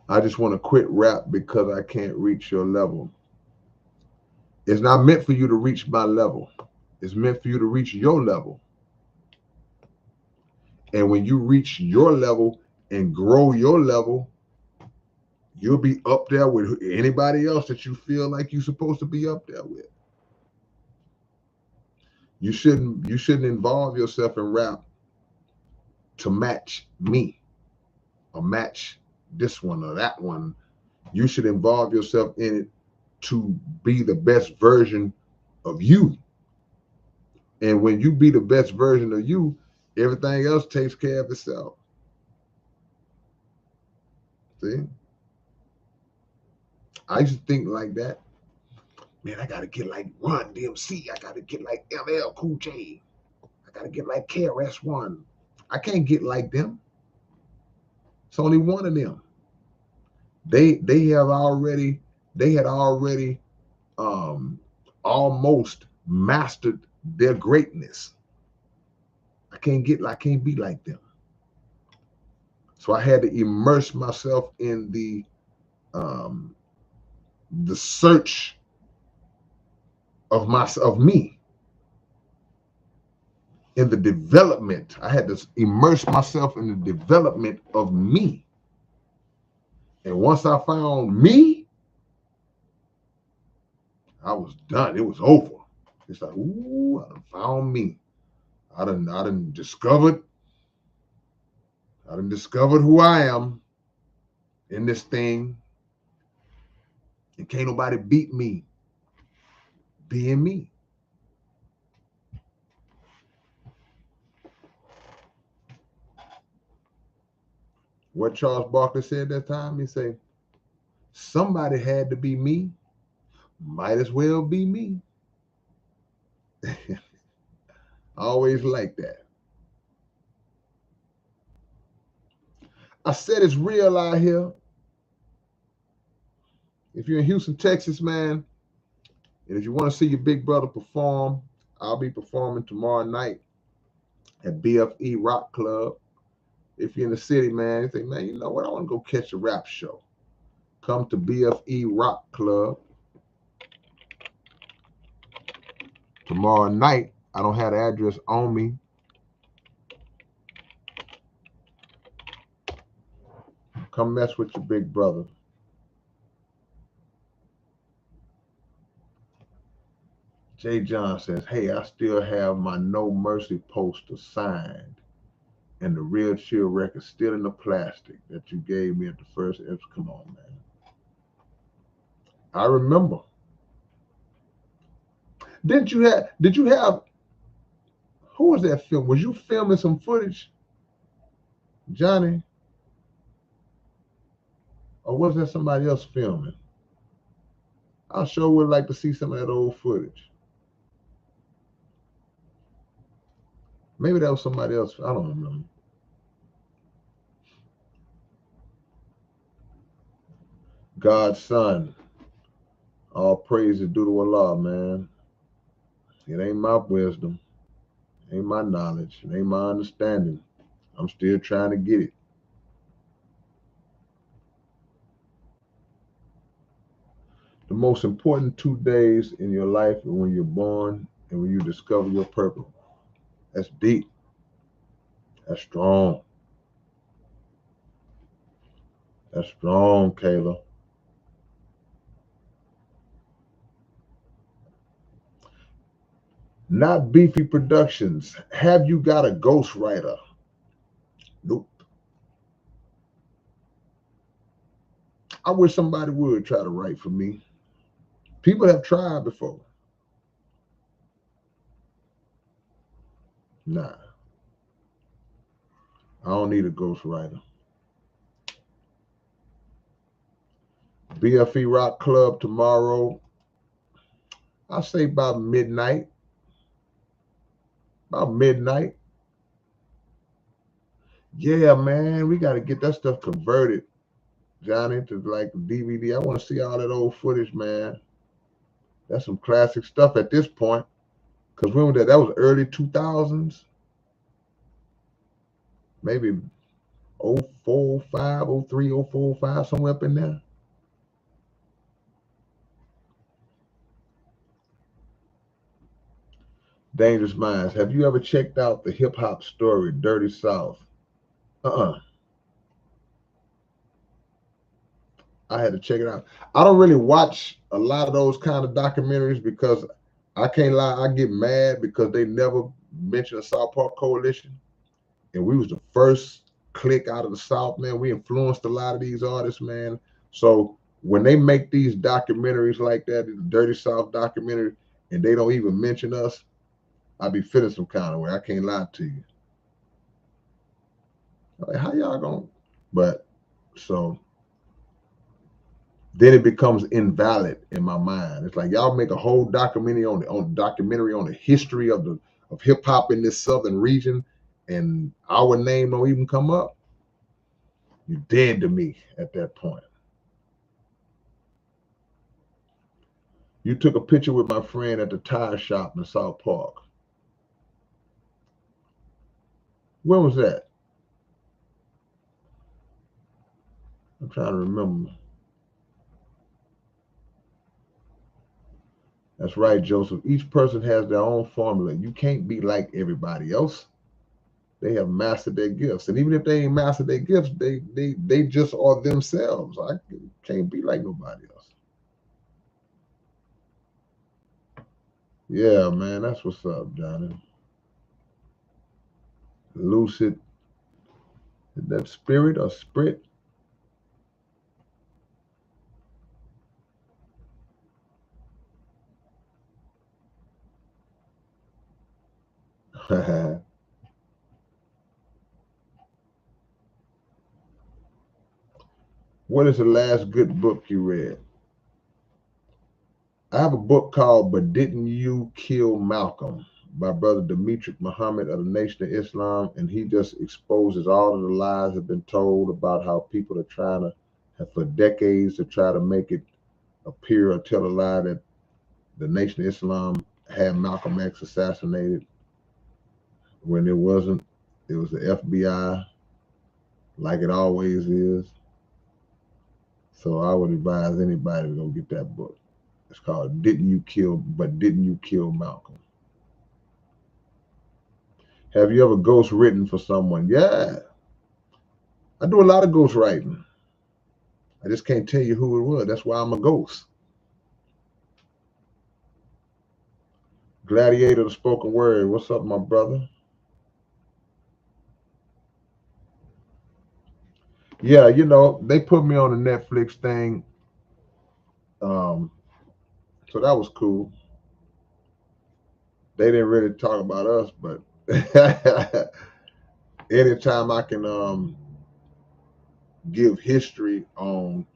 I just want to quit rap because I can't reach your level. It's not meant for you to reach my level. It's meant for you to reach your level. And when you reach your level and grow your level, you'll be up there with anybody else that you feel like you're supposed to be up there with. You shouldn't involve yourself in rap to match me or match this one or that one. You should involve yourself in it to be the best version of you. And when you be the best version of you, everything else takes care of itself. See? I used to think like that. Man, I gotta get like Run DMC. I gotta get like LL Cool J. I gotta get like KRS-One. I can't get like them. It's only one of them. They had already almost mastered their greatness. I can't be like them. So I had to immerse myself in um, the search of me, in the development. I had to immerse myself in the development of me. And once I found me, I was done. It was over. It's like, ooh, I done found me. I done discovered who I am in this thing. And can't nobody beat me being me. What Charles Barkley said that time, he said, somebody had to be me. Might as well be me. I always like that. I said it's real out here. If you're in Houston, Texas, man, and if you want to see your big brother perform, I'll be performing tomorrow night at BFE Rock Club. If you're in the city, man, you think, man, you know what? I want to go catch a rap show. Come to BFE Rock Club tomorrow night. I don't have the address on me. Come mess with your big brother. Jay John says, hey, I still have my No Mercy poster signed and the Real Chill record still in the plastic that you gave me at the first episode. Come on, man. I remember. Did you have, who was that film? Was you filming some footage, Johnny? Or was that somebody else filming? I sure would like to see some of that old footage. Maybe that was somebody else. I don't remember. God's son. All praise is due to Allah, man. It ain't my wisdom. It ain't my knowledge. It ain't my understanding. I'm still trying to get it. The most important 2 days in your life are when you're born and when you discover your purpose. That's deep. That's strong. That's strong, Kayla. Not Beefy Productions. Have you got a ghostwriter? Nope. I wish somebody would try to write for me. People have tried before. Nah, I don't need a ghostwriter. BFE Rock Club tomorrow. I'll say about midnight. About midnight. Yeah, man, we got to get that stuff converted, Johnny, to like DVD. I want to see all that old footage, man. That's some classic stuff at this point. Because when was that? That was early 2000s, maybe 04, 05, 03, 04, 05, somewhere up in there. Dangerous Minds. Have you ever checked out the hip hop story, Dirty South? Uh-uh. I had to check it out. I don't really watch a lot of those kind of documentaries because I can't lie, I get mad because they never mention the South Park Coalition. And we was the first clique out of the South, man. We influenced a lot of these artists, man. So when they make these documentaries like that, the Dirty South documentary, and they don't even mention us, I be feeling some kind of way. I can't lie to you. Like, how y'all going? But so then it becomes invalid in my mind. It's like y'all make a whole documentary on the history of hip hop in this southern region, and our name don't even come up. You're dead to me at that point. You took a picture with my friend at the tire shop in South Park. When was that? I'm trying to remember. That's right, Joseph. Each person has their own formula. You can't be like everybody else. They have mastered their gifts. And even if they ain't mastered their gifts, they just are themselves. I can't be like nobody else. Yeah, man, that's what's up, Johnny. Lucid, is that spirit or sprit? What is the last good book you read? I have a book called But Didn't You Kill Malcolm by Brother Demetric Muhammad of the Nation of Islam. And he just exposes all of the lies that have been told about how people are trying to have for decades to try to make it appear or tell a lie that the Nation of Islam had Malcolm X assassinated when it wasn't. It was the FBI, like it always is. So I would advise anybody to go get that book. It's called Didn't You Kill Malcolm? Have you ever ghost written for someone? Yeah, I do a lot of ghost writing. I just can't tell you who it was. That's why I'm a ghost. Gladiator, the spoken word. What's up, my brother? Yeah, they put me on the Netflix thing. Um, so that was cool. They didn't really talk about us, but anytime I can give history on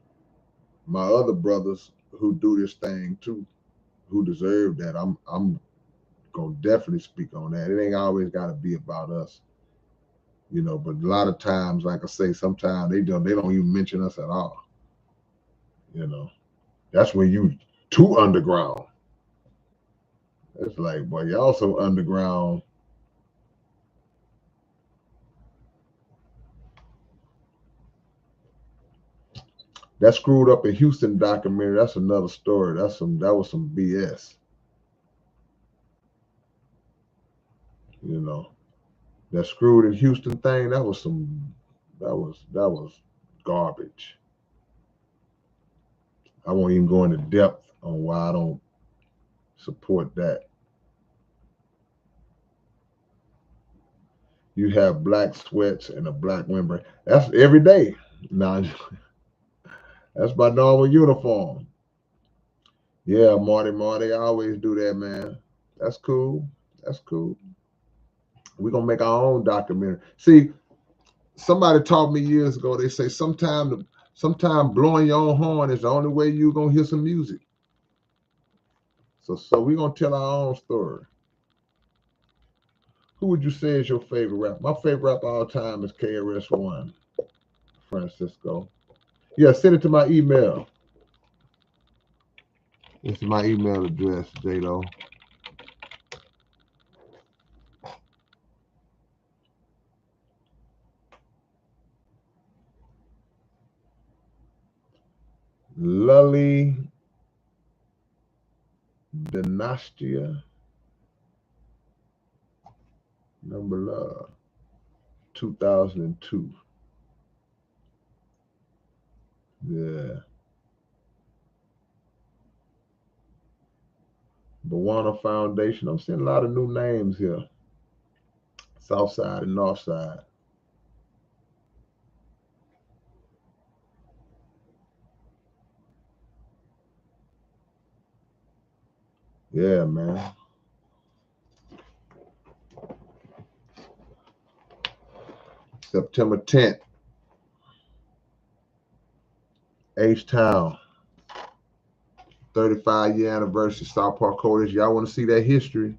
my other brothers who do this thing too, who deserve that, I'm gonna definitely speak on that. It ain't always gotta be about us, but a lot of times, like I say, sometimes they don't even mention us at all. You know, that's when you too underground. It's like, boy, y'all so underground. That screwed up in Houston documentary. That's another story. That was some BS. You know, that screwed in Houston thing. That was garbage. I won't even go into depth on why I don't support that. You have black sweats and a black windbreaker. That's every day. No, That's my normal uniform. Yeah, Marty, I always do that, man. That's cool. That's cool. We're gonna make our own documentary. See, somebody taught me years ago, they say sometime blowing your own horn is the only way you're gonna hear some music. So we're gonna tell our own story. Who would you say is your favorite rapper? My favorite rapper all time is KRS-One, Francisco. Yeah, send it to my email. This is my email address, Jado. Lully Dynastia, number love, 2002. Yeah. Bawana Foundation. I'm seeing a lot of new names here. South Side and North Side. Yeah, man. September 10th, H-Town, 35-year anniversary, South Park Coders. Y'all want to see that history?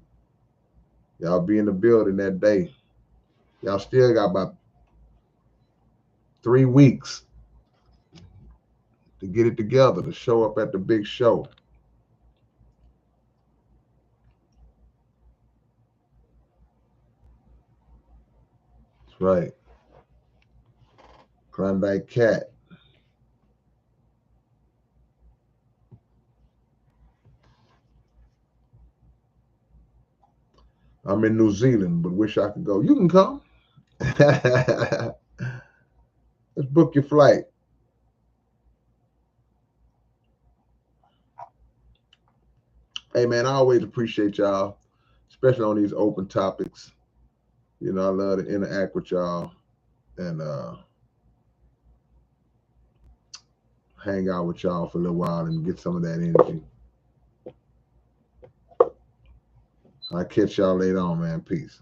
Y'all be in the building that day. Y'all still got about 3 weeks to get it together to show up at the big show. That's right. Klondike Cat. I'm in New Zealand, but wish I could go. You can come. Let's book your flight. Hey, man, I always appreciate y'all, especially on these open topics. You know, I love to interact with y'all and hang out with y'all for a little while and get some of that energy. I'll catch y'all later on, man. Peace.